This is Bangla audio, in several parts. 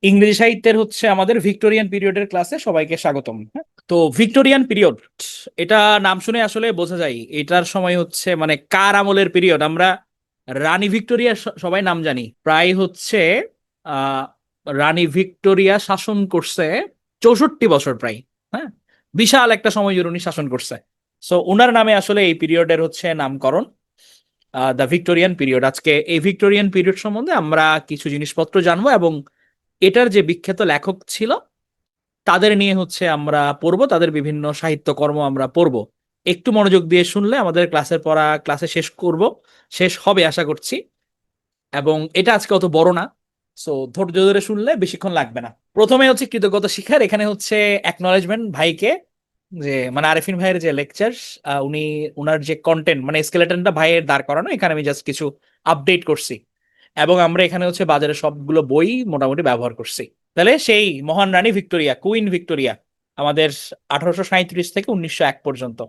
ইংরেজি সাহিত্যের হচ্ছে আমাদের ভিক্টোরিয়ান পিরিয়ডের ক্লাসে সবাইকে স্বাগতম। হ্যাঁ? তো ভিক্টোরিয়ান পিরিয়ড, এটা নাম শুনে আসলে বোঝা যায় এটার সময় হচ্ছে মানে কার আমলের পিরিয়ড। আমরা রানী ভিক্টোরিয়া সবাই নাম জানি, প্রায় হচ্ছে আহ রানী ভিক্টোরিয়া শাসন করছে 64 বছর প্রায়। হ্যাঁ, বিশাল একটা সময় জুড়ে উনি শাসন করছে। সো ওনার নামে আসলে এই পিরিয়ডের হচ্ছে নামকরণ, দ্য ভিক্টোরিয়ান পিরিয়ড। আজকে এই ভিক্টোরিয়ান পিরিয়ড সম্বন্ধে আমরা কিছু জিনিসপত্র জানবো এবং এটার যে বিখ্যাত লেখক ছিল তাদের নিয়ে হচ্ছে আমরা পড়বো, তাদের বিভিন্ন সাহিত্যকর্ম আমরা পড়বো। একটু মনোযোগ দিয়ে শুনলে আমাদের ক্লাসের পড়া ক্লাসে শেষ হবে আশা করছি। এবং এটা আজকে অত বড় না, সো ধৈর্য ধরে শুনলে বেশিক্ষণ লাগবে না। প্রথমে হচ্ছে কৃতজ্ঞতা স্বীকার, এখানে হচ্ছে অ্যাকনলেজমেন্ট ভাইকে, যে মানে আরিফিন ভাইয়ের যে লেকচার, উনি উনার যে কন্টেন্ট মানে স্কেলেটনটা ভাইয়ের দাঁড় করানো, এখানে আমি জাস্ট কিছু আপডেট করছি। এবং আমরা এখানে হচ্ছে বাজারে সবগুলো বই মোটামুটি ব্যবহার করছি। তাহলে সেই মহান রানী ভিক্টোরিয়া, কুইন ভিক্টোরিয়া, আমাদের 1837 থেকে 1901 পর্যন্ত,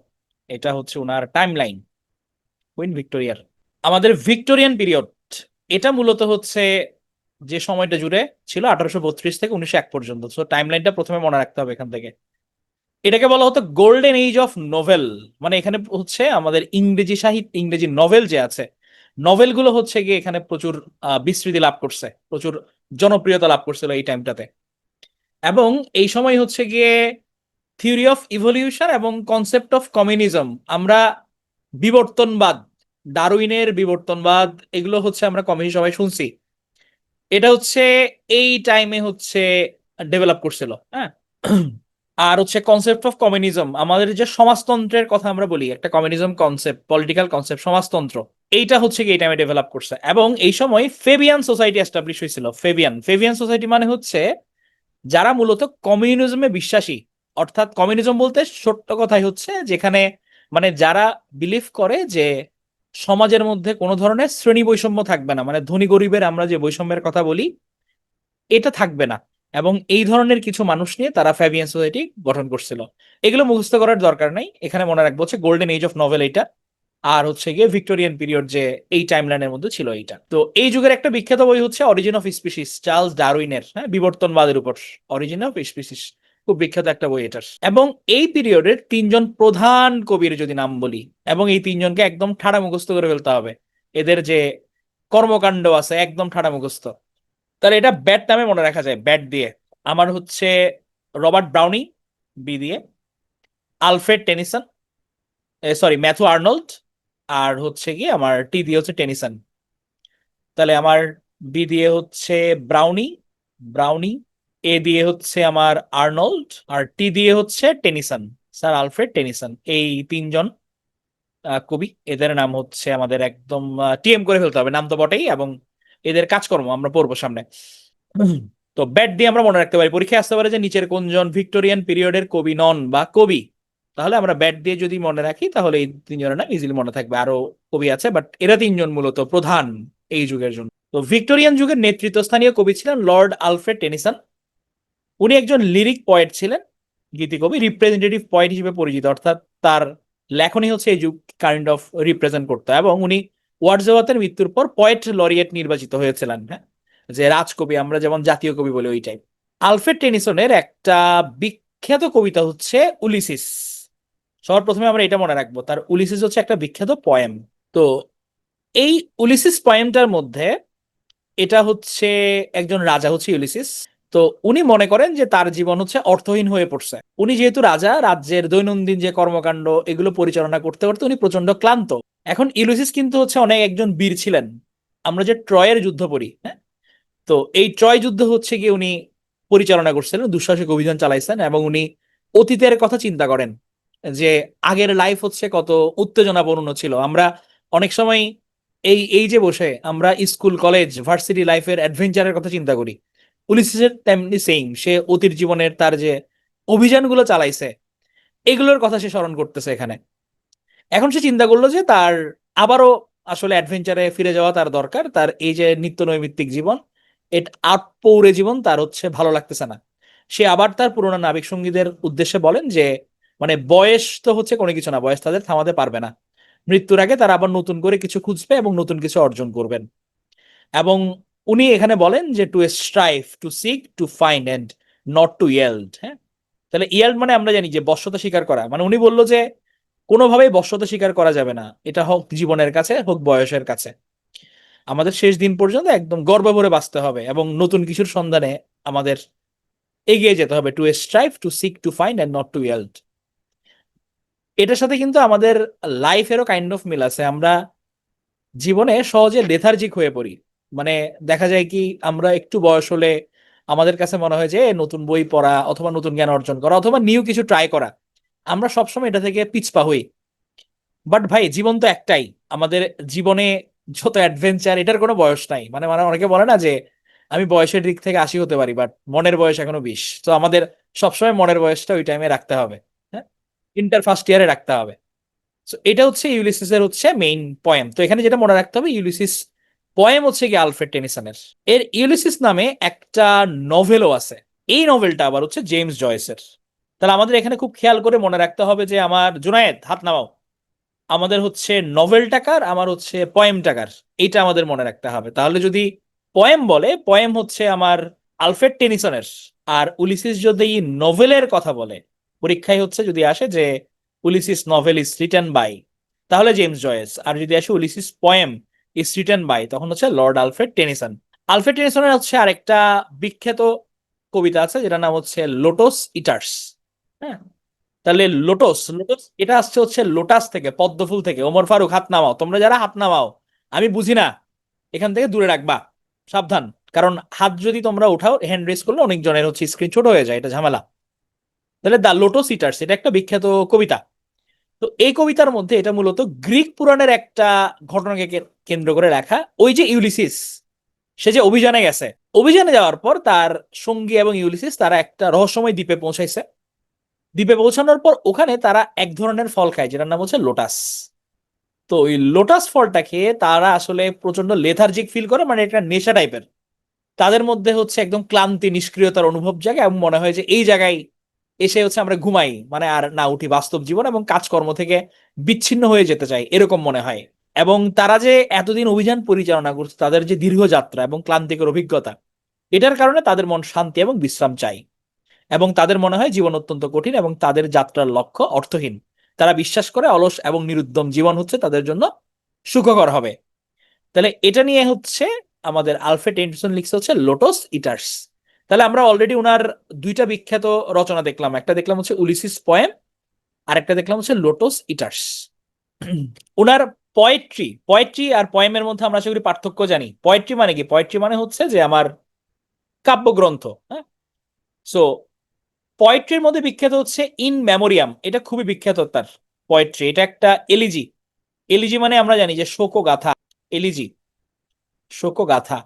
এটা হচ্ছে ওনার টাইম লাইন কুইন ভিক্টোরিয়ার। আমাদের ভিক্টোরিয়ান পিরিয়ড, এটা মূলত হচ্ছে যে সময়টা জুড়ে ছিল 1832 থেকে 1901 পর্যন্ত। সো টাইম লাইনটা প্রথমে মনে রাখতে হবে এখান থেকে। এটাকে বলা হতো গোল্ডেন এজ অফ নোভেল। মানে এখানে হচ্ছে আমাদের ইংরেজি সাহিত্য, ইংরেজি নভেল যে আছে, নভেলগুলো হচ্ছে গিয়ে এখানে প্রচুর বিস্তৃতি লাভ করছে, প্রচুর জনপ্রিয়তা লাভ করছিল এই টাইমটাতে। এবং এই সময় হচ্ছে গিয়ে থিওরি অফ ইভলিউশন এবং কনসেপ্ট অফ কমিউনিজম, আমরা বিবর্তনবাদ, ডারউইনের বিবর্তনবাদ, এগুলো হচ্ছে আমরা কমিউনি সবাই শুনছি। এটা হচ্ছে এই টাইমে হচ্ছে ডেভেলপ করছিল। হ্যাঁ, আর হচ্ছে কনসেপ্ট অফ কমিউনিজম, আমাদের যে সমাজতন্ত্রের কথা আমরা বলি, একটা কমিউনিজম কনসেপ্ট, পলিটিক্যাল কনসেপ্ট, সমাজতন্ত্র, এইটা হচ্ছে কি এই টাইমে ডেভেলপ করছে। এবং এই সময় ফেবিয়ান সোসাইটি এস্টাবলিশ হয়েছিল। ফেবিয়ান ফেবিয়ান সোসাইটি মানে হচ্ছে যারা মূলত কমিউনিজমে বিশ্বাসী। অর্থাৎ কমিউনিজম বলতে ছোট্ট কথাই হচ্ছে যেখানে মানে যারা বিলিভ করে যে সমাজের মধ্যে কোনো ধরনের শ্রেণী বৈষম্য থাকবে না, মানে ধনী গরিবের আমরা যে বৈষম্যের কথা বলি এটা থাকবে না। এবং এই ধরনের কিছু মানুষ নিয়ে তারা ফ্যাবিয়ান সোসাইটি গঠন করছিল। এগুলো মুখস্থ করার দরকার নাই, এখানে মনে রাখবো হচ্ছে গোল্ডেন এজ অফ নভেল এইটা, আর হচ্ছে গিয়ে ভিক্টোরিয়ান পিরিয়ড যে এই টাইমলাইনের মধ্যে ছিল এইটা। তো এই যুগের একটা বিখ্যাত বই হচ্ছে অরিজিন অফ স্পিসিস, চার্লস ডারউইনের। হ্যাঁ, বিবর্তনবাদের উপর অরিজিন অফ স্পিসিস, খুব বিখ্যাত একটা বই এটার। এবং এই পিরিয়ডের তিনজন প্রধান কবির যদি নাম বলি, এবং এই তিনজনকে একদম ঠাড়া মুখস্থ করে ফেলতে হবে, এদের যে কর্মকাণ্ড আছে একদম ঠাড়া মুখস্থ। তাহলে এটা ব্যাট নামে মনে রাখা যায়, ব্যাট দিয়ে। আমার হচ্ছে রবার্ট ব্রাউনি, বি দিয়ে; Alfred Tennyson, sorry Matthew Arnold; আর হচ্ছে কি আমার টি দিয়ে হচ্ছে টেনিসন। তাহলে আমার বি দিয়ে হচ্ছে ব্রাউনি, ব্রাউনি; এ দিয়ে হচ্ছে আমার আর্নল্ড; আর টি দিয়ে হচ্ছে টেনিসন, স্যার আলফ্রেড টেনিসন। এই তিনজন কবি, এদের নাম হচ্ছে আমাদের একদম টিএম করে ফেলতে হবে, নাম তো বটেই। এবং এদের কাজকর্ম আমরা পড়বো সামনে। তো ব্যাট দিয়ে আমরা মনে রাখতে পারি, পরীক্ষায় আসতে পারে যে নিচের কোনজন ভিক্টোরিয়ান পিরিয়ডের কবি নন বা কবি। তাহলে আমরা ব্যাট দিয়ে যদি মনে রাখি তাহলে এই তিনজনের নাম ইজিলি মনে থাকবে। আরো কবি আছে বাট এরা তিনজন মূলত প্রধান এই যুগের জন্য। তো ভিক্টোরিয়ান যুগের নেতৃত্বস্থানীয় কবি ছিলেন লর্ড আলফ্রেড টেনিসন। উনি একজন লিরিক পয়েট ছিলেন, গীতিকবি, রিপ্রেজেন্টেটিভ পয়েট হিসেবে পরিচিত। অর্থাৎ তার লেখনী হচ্ছে এই যুগ কাইন্ড অফ রিপ্রেজেন্ট করতো। এবং উনি ওয়ার্ডসওয়ার্থের মৃত্যুর পর পয়েট লরিয়েট নির্বাচিত হয়েছিলেন। হ্যাঁ, যে রাজকবি আমরা যেমন জাতীয় কবি বলি ওই টাইপ। আলফ্রেড টেনিসনের একটা বিখ্যাত কবিতা হচ্ছে উলিসিস। সবার প্রথমে আমরা এটা মনে রাখবো, তার উলিসিস হচ্ছে একটা বিখ্যাত পয়েম। তো এই উলিসিস পয়েমটার মধ্যে এটা হচ্ছে একজন রাজা হচ্ছে ইউলিসিস। তো উনি মনে করেন যে তার জীবন হচ্ছে অর্থহীন হয়ে পড়ছে। উনি যেহেতু রাজা, রাজ্যের দৈনন্দিন যে কর্মকাণ্ড এগুলো পরিচালনা করতে করতে উনি প্রচন্ড ক্লান্ত। এখন ইউলিসিস কিন্তু হচ্ছে অনেক একজন বীর ছিলেন। আমরা যে ট্রয়ের যুদ্ধ পড়ি, হ্যাঁ, তো এই ট্রয় যুদ্ধ হচ্ছে গিয়ে উনি পরিচালনা করছিলেন, দুঃসাহসিক অভিযান চালাইছেন। এবং উনি অতীতের কথা চিন্তা করেন যে আগের লাইফ হচ্ছে কত উত্তেজনাপূর্ণ ছিল। আমরা অনেক সময় এই এই যে বসে আমরা স্কুল কলেজ ভার্সিটি লাইফের অ্যাডভেঞ্চারের কথা চিন্তা করি, উলিসিসের তেমনি সেম, সে অতীত জীবনের তার যে অভিযানগুলো চালাইছে এগুলোর কথা সে স্মরণ করতেছে এখানে। এখন সে চিন্তা করলো যে তার আবারও আসলে অ্যাডভেঞ্চারে ফিরে যাওয়া তার দরকার। তার এই যে নিত্য নৈমিত্তিক জীবন, এটা আটপৌরে জীবন তার হচ্ছে ভালো লাগতেছে না। সে আবার তার পুরোনো নাবিক সঙ্গীদের উদ্দেশ্যে বলেন যে মানে বয়স তো হচ্ছে কোনো কিছু না, বয়স তাদের থামাতে পারবে না। মৃত্যুর আগে তারা আবার নতুন করে কিছু খুঁজবে এবং নতুন কিছু অর্জন করবেন। এবং উনি এখানে বলেন যে to strive, to seek, to find and not to yield. হ্যাঁ, তাহলে ইয়েল্ড মানে আমরা জানি যে বশ্যতা স্বীকার করা, মানে উনি বললো যে কোনোভাবেই বশ্যতা স্বীকার করা যাবে না, এটা হোক জীবনের কাছে হোক বয়সের কাছে। আমাদের শেষ দিন পর্যন্ত একদম গর্ব ভরে বাঁচতে হবে এবং নতুন কিছুর সন্ধানে আমাদের এগিয়ে যেতে হবে। To strive, to seek, to find and not to yield. এটার সাথে কিন্তু আমাদের লাইফেরও কাইন্ড অফ মিল আছে। আমরা জীবনে সহজে লেথার্জিক হয়ে পড়ি। মানে দেখা যায় কি, আমরা একটু বয়স হলে আমাদের কাছে মনে হয় যে নতুন বই পড়া অথবা নতুন জ্ঞান অর্জন করা অথবা নিউ কিছু ট্রাই করা, আমরা সবসময় এটা থেকে পিছপা হই। বাট ভাই, জীবন তো একটাই। আমাদের জীবনে যত অ্যাডভেঞ্চার, এটার কোনো বয়স নাই। মানে মানে অনেকে বলে না যে আমি বয়সের দিক থেকে 80 হতে পারি, বাট মনের বয়স এখনো 20। তো আমাদের সবসময় মনের বয়সটা ওই টাইমে রাখতে হবে। হ্যাঁ, ইন্টার ফার্স্ট ইয়ারে রাখতে হবে। তো এটা হচ্ছে ইউলিসিসের হচ্ছে মেইন পয়েম। তো এখানে যেটা মনে রাখতে হবে, ইউলিসিস পয়েম হচ্ছে কি আলফ্রেড টেনিসনের। এর ইউলিসিস নামে একটা নভেলও আছে। এই নভেলটা আবার হচ্ছে জেমস জয়েসের। তাহলে আমাদের এখানে খুব খেয়াল করে মনে রাখতে হবে যে আমার জুনায়েদ হাত নামাও, আমাদের হচ্ছে নভেল টাকার, আমার হচ্ছে পয়েম টাকার, এইটা আমাদের মনে রাখতে হবে। তাহলে যদি পয়েম বলে, পয়েম হচ্ছে আমার আলফ্রেড টেনিসনের। আর উলিসিস যদি নভেলের কথা বলে, পরীক্ষায় হচ্ছে যদি আসে যে উলিসিস নভেল ইজ রিটেন বাই, তাহলে জেমস জয়েস। আর যদি আসে উলিসিস পয়েম ইজ রিটেন বাই, তখন হচ্ছে লর্ড আলফ্রেড টেনিসন। আলফ্রেড টেনিসনের হচ্ছে আরেকটা বিখ্যাত কবিতা আছে যেটার নাম হচ্ছে লোটস ইটার্স। হ্যাঁ, তাহলে লোটস, লোটস এটা আসছে হচ্ছে লোটাস থেকে, পদ্ম ফুল থেকে। ওমর ফারুক হাত নামাও, তোমরা যারা হাত নামাও, আমি বুঝি না, এখান থেকে দূরে রাখবা, সাবধান। কারণ হাত যদি তোমরা উঠাও, হ্যান্ড রেস করলে অনেকজনের হচ্ছে স্ক্রিন ছোট হয়ে যায়, এটা ঝামেলা। তাহলে দ্য লোটস ইটার্স এটা একটা বিখ্যাত কবিতা। তো এই কবিতার মধ্যে এটা মূলত গ্রিক পুরাণের একটা ঘটনাকে কেন্দ্র করে লেখা। ওই যে ইউলিসিস, সে যে অভিযানে গেছে, অভিযানে যাওয়ার পর তার সঙ্গী এবং ইউলিসিস তারা একটা রহস্যময় দ্বীপে পৌঁছাইছে। দ্বীপে পৌঁছানোর পর ওখানে তারা এক ধরনের ফল খায় যেটার নাম হচ্ছে লোটাস। তো ওই লোটাস ফলটা খেয়ে তারা আসলে প্রচন্ড লেথার্জিক ফিল করে, মানে এটা নেশা টাইপের। তাদের মধ্যে হচ্ছে একদম ক্লান্তি, নিষ্ক্রিয়তার অনুভব জাগে এবং মনে হয় যে এই জায়গায় এসে হচ্ছে আমরা ঘুমাই, মানে আর না উঠি বাস্তব জীবন এবং কাজকর্ম থেকে বিচ্ছিন্ন হয়ে যেতে চাই, এরকম মনে হয়। এবং তারা যে এতদিন অভিযান পরিচালনা করছে, তাদের যে দীর্ঘ যাত্রা এবং ক্লান্তিকর অভিজ্ঞতা, এটার কারণে তাদের মন শান্তি এবং বিশ্রাম চাই। এবং তাদের মনে হয় জীবন অত্যন্ত কঠিন এবং তাদের যাত্রার লক্ষ্য অর্থহীন। তারা বিশ্বাস করে অলস এবং নিরুদ্যম জীবন হচ্ছে তাদের জন্য সুখকর হবে। তাহলে এটা নিয়ে হচ্ছে আমাদের আলফ্রেড টেনিসন লিখছে হচ্ছে লোটস ইটার্স। তাহলে আমরা অলরেডি উনার দুইটা বিখ্যাত রচনা দেখলাম, একটা দেখলাম হচ্ছে উলিসিস পয়েম, আর একটা দেখলাম হচ্ছে লোটস ইটার্স। উনার পোয়েট্রি, পোয়েট্রি আর পয়েমের মধ্যে আমরা আশা করি পার্থক্য জানি। পোয়েট্রি মানে কি? পোয়েট্রি মানে হচ্ছে যে আমার কাব্যগ্রন্থ। হ্যাঁ, সো পোয়েট্রির মধ্যে বিখ্যাত হচ্ছে ইন মেমোরিয়াম, এটা খুবই বিখ্যাত তার পোয়েট্রি। এটা একটা এলিজি। এলিজি মানে আমরা জানি যে শোকগাথা। এলিজি, শোকগাথা।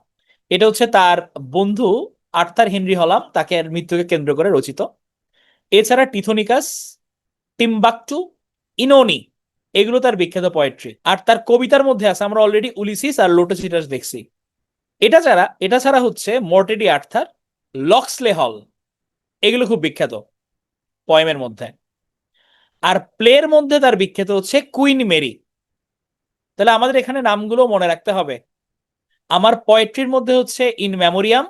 এটা হচ্ছে তার বন্ধু আর্থার হেনরি হলাম তাকে মৃত্যুকে কেন্দ্র করে রচিত। এছাড়া টিথোনিকাস, টিম্বাকটু, ইনোনি, এগুলো তার বিখ্যাত পোয়েট্রি। আর তার কবিতার মধ্যে আছে, আমরা অলরেডি উলিসিস আর লোটোসিটাস দেখছি। এটা ছাড়া হচ্ছে মর্টেডি আর্থার, লক্সলে হল, এগুলো খুব বিখ্যাত পয়েমের মধ্যে। আর প্লের মধ্যে তার বিখ্যাত হচ্ছে কুইন মেরি। তাহলে আমাদের এখানে নামগুলো মনে রাখতে হবে। আমার পোয়েট্রির মধ্যে হচ্ছে ইন মেমোরিয়াম,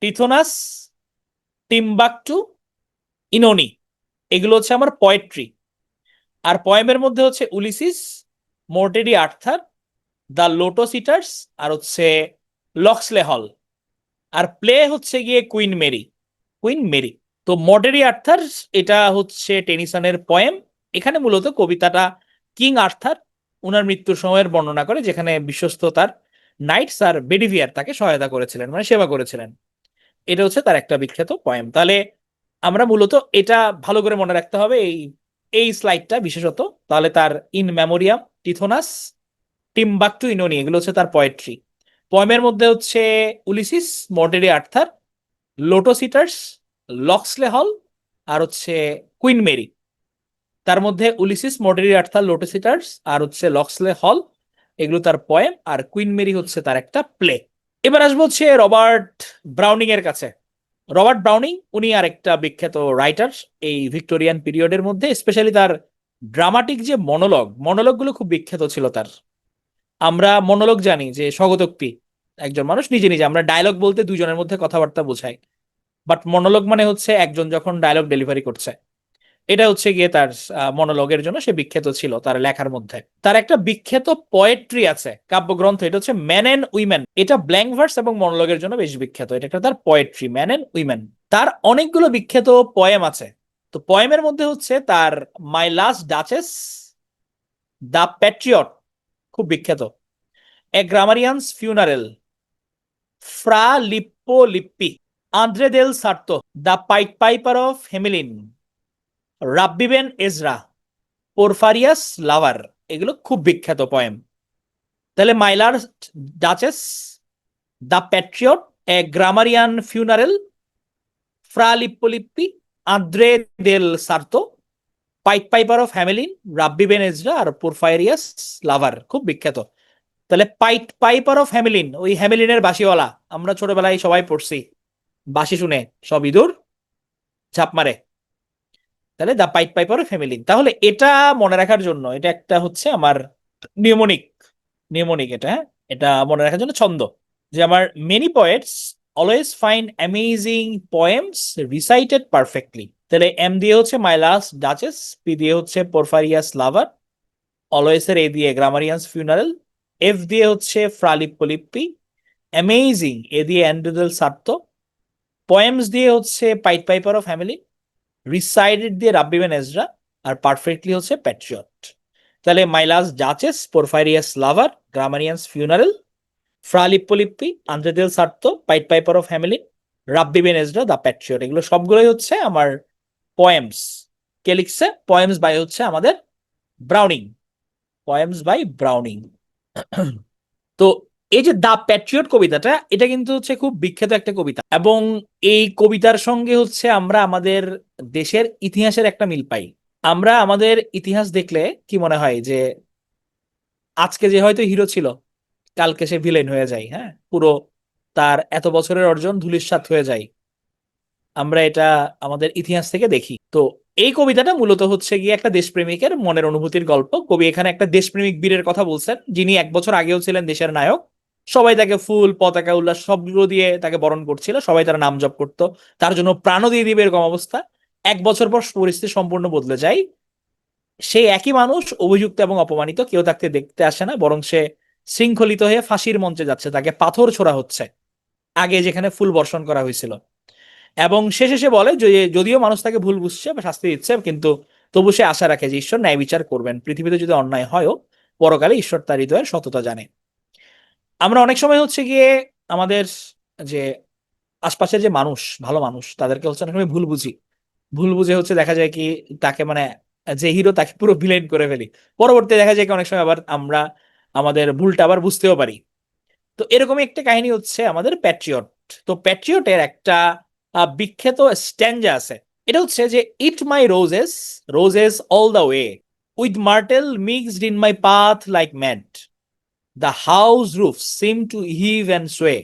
টিথোনাস, টিম্বাকটু, ইনোনি, এগুলো হচ্ছে আমার পোয়েট্রি। আর পয়েমের মধ্যে হচ্ছে Ulysses, মর্টেডি Arthur, the lotus Eaters, আর হচ্ছে লক্সলে হল। আর প্লে হচ্ছে গিয়ে কুইন মেরি, কুইন মেরি। তো মর্টেডি আর্থার এটা হচ্ছে টেনিসনের পয়েম। এখানে মূলত কবিতাটা কিং আর্থার উনার মৃত্যুর সময়ের বর্ণনা করে, যেখানে বিশ্বস্ত তার নাইটস আর বেডিভিয়ার তাকে সহায়তা করেছিলেন, মানে সেবা করেছিলেন। এটা হচ্ছে তার একটা বিখ্যাত পয়েম। তাহলে আমরা মূলত এটা ভালো করে মনে রাখতে হবে, এই এই স্লাইডটা বিশেষত। তাহলে তার ইন মেমোরিয়াম, টিথোনাস, টিম্বাকটু, ইনোনি, এগুলো হচ্ছে তার পোয়েট্রি। পয়েমের মধ্যে হচ্ছে উলিসিস, মর্টেরি আর্থার, লোটোসিটার্স, লক্সলে হল, আর হচ্ছে কুইন মেরি। তার মধ্যে উলিসিস, মর্টেরি আর্থার, লোটোসিটার্স আর হচ্ছে লক্সলে হল, এগুলো তার পয়েম। আর কুইন মেরি হচ্ছে তার একটা প্লে। এবার আসবো হচ্ছে রবার্ট ব্রাউনিং এর কাছে। রবার্ট ব্রাউনিং উনি আরেকটা বিখ্যাত রাইটার এই ভিক্টোরিয়ান পিরিয়ডের মধ্যে। স্পেশালি তার ড্রামাটিক যে মনোলগ, মনোলগ গুলো খুব বিখ্যাত ছিল তার। আমরা মনোলগ জানি যে স্বগতোক্তি, একজন মানুষ নিজে নিজে, আমরা ডায়লগ বলতে দুজনের মধ্যে কথাবার্তা বোঝাই, বাট মনোলগ মানে হচ্ছে একজন যখন ডায়লগ ডেলিভারি করছে। এটা হচ্ছে গিয়ে তার মনোলগের জন্য সে বিখ্যাত ছিল তার লেখার মধ্যে। তার একটা বিখ্যাত পোয়েট্রি আছে, কাব্যগ্রন্থ, এটা হচ্ছে ম্যান এন্ড উইমেন। এটা ব্ল্যাঙ্ক ভার্স এবং মনোলগের জন্য বেশ বিখ্যাত। এটা একটা তার পোয়েট্রি, ম্যান এন্ড উইমেন। তার অনেকগুলো বিখ্যাত পোয়েম আছে। তো পোয়েমের মধ্যে হচ্ছে তার my last duchess, the patriot খুব বিখ্যাত, a grammarian's funeral, Fra Lippo Lippi, Andrea del Sarto, the pint piper of Hamelin, Rabbi Ben Ezra, Porphyria's lover. এগুলো খুব বিখ্যাত পয়েম। তাহলে my last duchess, the patriot, a grammarian funeral, Fra Lippo Lippi, Andrea del Sarto, pint piper of Hamelin, Rabbi Ben Ezra, আর পোরফারিয়াস লাভার খুব বিখ্যাত। তাহলে পাইট পাইপার অফ হ্যামেলিন, ওই হ্যামেলিনের বাঁশিওয়ালা, আমরা ছোটবেলায় সবাই পড়ছি, বাঁশি শুনে সব ইঁদুর ঝাঁপ মারে। তাহলে দ্য পাইট পাইপার অফ হ্যামেলিন, তাহলে এটা মনে রাখার জন্য, এটা একটা হচ্ছে আমার নিউমোনিক, নিউমোনিক এটা, হ্যাঁ, এটা মনে রাখার জন্য ছন্দ, যে আমার many poets always find amazing poems recited perfectly. তাহলে এম দিয়ে হচ্ছে মাই লাস্ট ডাচেস, পি দিয়ে হচ্ছে পোরফারিয়াস লাভার, অলওয়েজ এর এ দিয়ে গ্রামারিয়ান্স ফিউনারেল, এফ দিয়ে হচ্ছে ফ্রালিপ্পোলিপ্পি, অ্যামেজিং এ দিয়ে অ্যান্ড্রুদেল সার্তো, পোয়েমস দিয়ে হচ্ছে পাইট পাইপার অফ ফ্যামিলি, রিসাইডেড দিয়ে রাব্বি বেন এজরা, আর পারফেক্টলি হচ্ছে প্যাট্রিয়ট। তাহলে my last duchess, Porphyria's lover, grammarian's funeral, Fra Lippo Lippi, Andrea del Sarto, pint piper of Hamelin, Rabbi Ben Ezra, the patriot, এগুলো সবগুলোই হচ্ছে আমার পোয়েমস। কে লিখছে? পোয়েমস বাই হচ্ছে আমাদের ব্রাউনিং, পোয়েমস বাই ব্রাউনিং। তো এই যে দ্য প্যাট্রিয়ট কবিতাটা, এটা কিন্তু হচ্ছে খুব বিখ্যাত একটা কবিতা, এবং এই কবিতার সঙ্গে হচ্ছে আমরা আমাদের দেশের ইতিহাসের একটা মিল পাই। আমরা আমাদের ইতিহাস দেখলে কি মনে হয় যে আজকে যে হয়তো হিরো ছিল, কালকে সে ভিলেন হয়ে যায়, হ্যাঁ, পুরো তার এত বছরের অর্জন ধূলিসাৎ হয়ে যায়। আমরা এটা আমাদের ইতিহাস থেকে দেখি। তো এই কবিতাটা মূলত হচ্ছে গিয়ে একটা দেশপ্রেমিকের মনের অনুভূতির গল্প। কবি এখানে একটা দেশপ্রেমিক বীরের কথা বলছেন, যিনি 1 বছর আগেও ছিলেন দেশের নায়ক। সবাই তাকে ফুল, পতাকা, উল্লাস সবগুলো দিয়ে তাকে বরণ করছিল, সবাই তার নাম জপ করতো, তার জন্য প্রাণও দিয়ে দিবে এরকম অবস্থা। 1 বছর পর পরিস্থিতি সম্পূর্ণ বদলে যায়। সেই একই মানুষ অভিযুক্ত এবং অপমানিত, কেউ তাকে দেখতে আসে না, বরং সে শৃঙ্খলিত হয়ে ফাঁসির মঞ্চে যাচ্ছে, তাকে পাথর ছোড়া হচ্ছে আগে যেখানে ফুল বর্ষণ করা হয়েছিল। এবং শেষে সে বলে যে যদিও মানুষ তাকে ভুল বুঝছে বা শাস্তি দিচ্ছে, কিন্তু তবু সে আশা রাখে যে ঈশ্বর ন্যায় বিচার করবেন, পৃথিবীতে যদি অন্যায় হয়ও পরকালে ঈশ্বর তার হৃদয়ের সততা জানে। আমরা অনেক সময় হচ্ছে গিয়ে আমাদের যে আশপাশের যে মানুষ, ভালো মানুষ, তাদেরকে হচ্ছে অনেক সময় ভুল বুঝি, ভুল বুঝে হচ্ছে দেখা যায় কি তাকে মানে যে হিরো তাকে পুরো ভিলেন করে ফেলি। পরবর্তী দেখা যায় কি অনেক সময় আবার আমরা আমাদের ভুলটা আবার বুঝতেও পারি। তো এরকমই একটা কাহিনী হচ্ছে আমাদের প্যাট্রিয়ট। তো প্যাট্রিয়টের একটা বিখ্যাত স্ট্যাঞ্জা আছে। এটা হচ্ছে যে it my roses, roses all the way, with myrtle mixed in my path like mad, the house roof seem to heave and sway,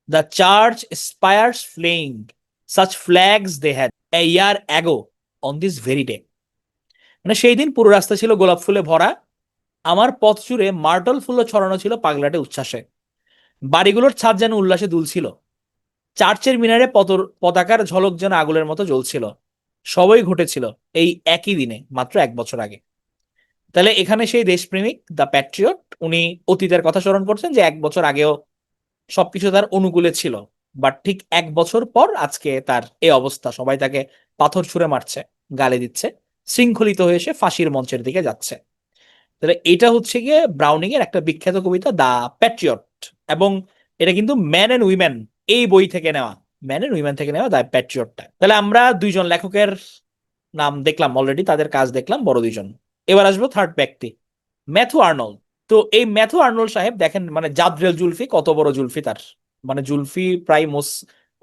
the church spires flamed, such flags they had a year ago on this very day. মানে সেই দিন পুরো রাস্তা ছিল গোলাপ ফুলে ভরা, আমার পথ জুড়ে মার্টল ফুলও ছড়ানো ছিল পাগলাটে উচ্ছ্বাসে, বাড়িগুলোর ছাদ যেন উল্লাসে দুলছিল, চার্চের মিনারে পতাকার ঝলক যেন আগুনের মতো জ্বলছিল। সবই ঘটেছিল এই একই দিনে, মাত্র 1 বছর আগে। তাহলে এখানে সেই দেশপ্রেমিক দ্য প্যাট্রিয়ট, উনি অতীতের কথা স্মরণ করছেন যে 1 বছর আগেও সবকিছু তার অনুকূলে ছিল, বাট ঠিক 1 বছর পর আজকে তার এই অবস্থা, সবাই তাকে পাথর ছুঁড়ে মারছে, গালি দিচ্ছে, শৃঙ্খলিত হয়ে সে ফাঁসির মঞ্চের দিকে যাচ্ছে। তাহলে এটা হচ্ছে গিয়ে ব্রাউনিং এর একটা বিখ্যাত কবিতা দা প্যাট্রিয়ট। এবং এটা কিন্তু ম্যান এন্ড উইমেন এই বই থেকে নেওয়া, ম্যান এন্ড উইমেন থেকে নেওয়া দা প্যাট্রিয়টটা। তাহলে আমরা দুইজন লেখকের নাম দেখলাম অলরেডি, তাদের কাজ দেখলাম, বড় দুইজন। এবার আসবো থার্ড ব্যক্তি, ম্যাথু আর্নল্ড। তো এই ম্যাথু আর্নল্ড সাহেব দেখেন, মানে জাদ্রেল জুলফি, কত বড় জুলফি তার, মানে জুলফি প্রায়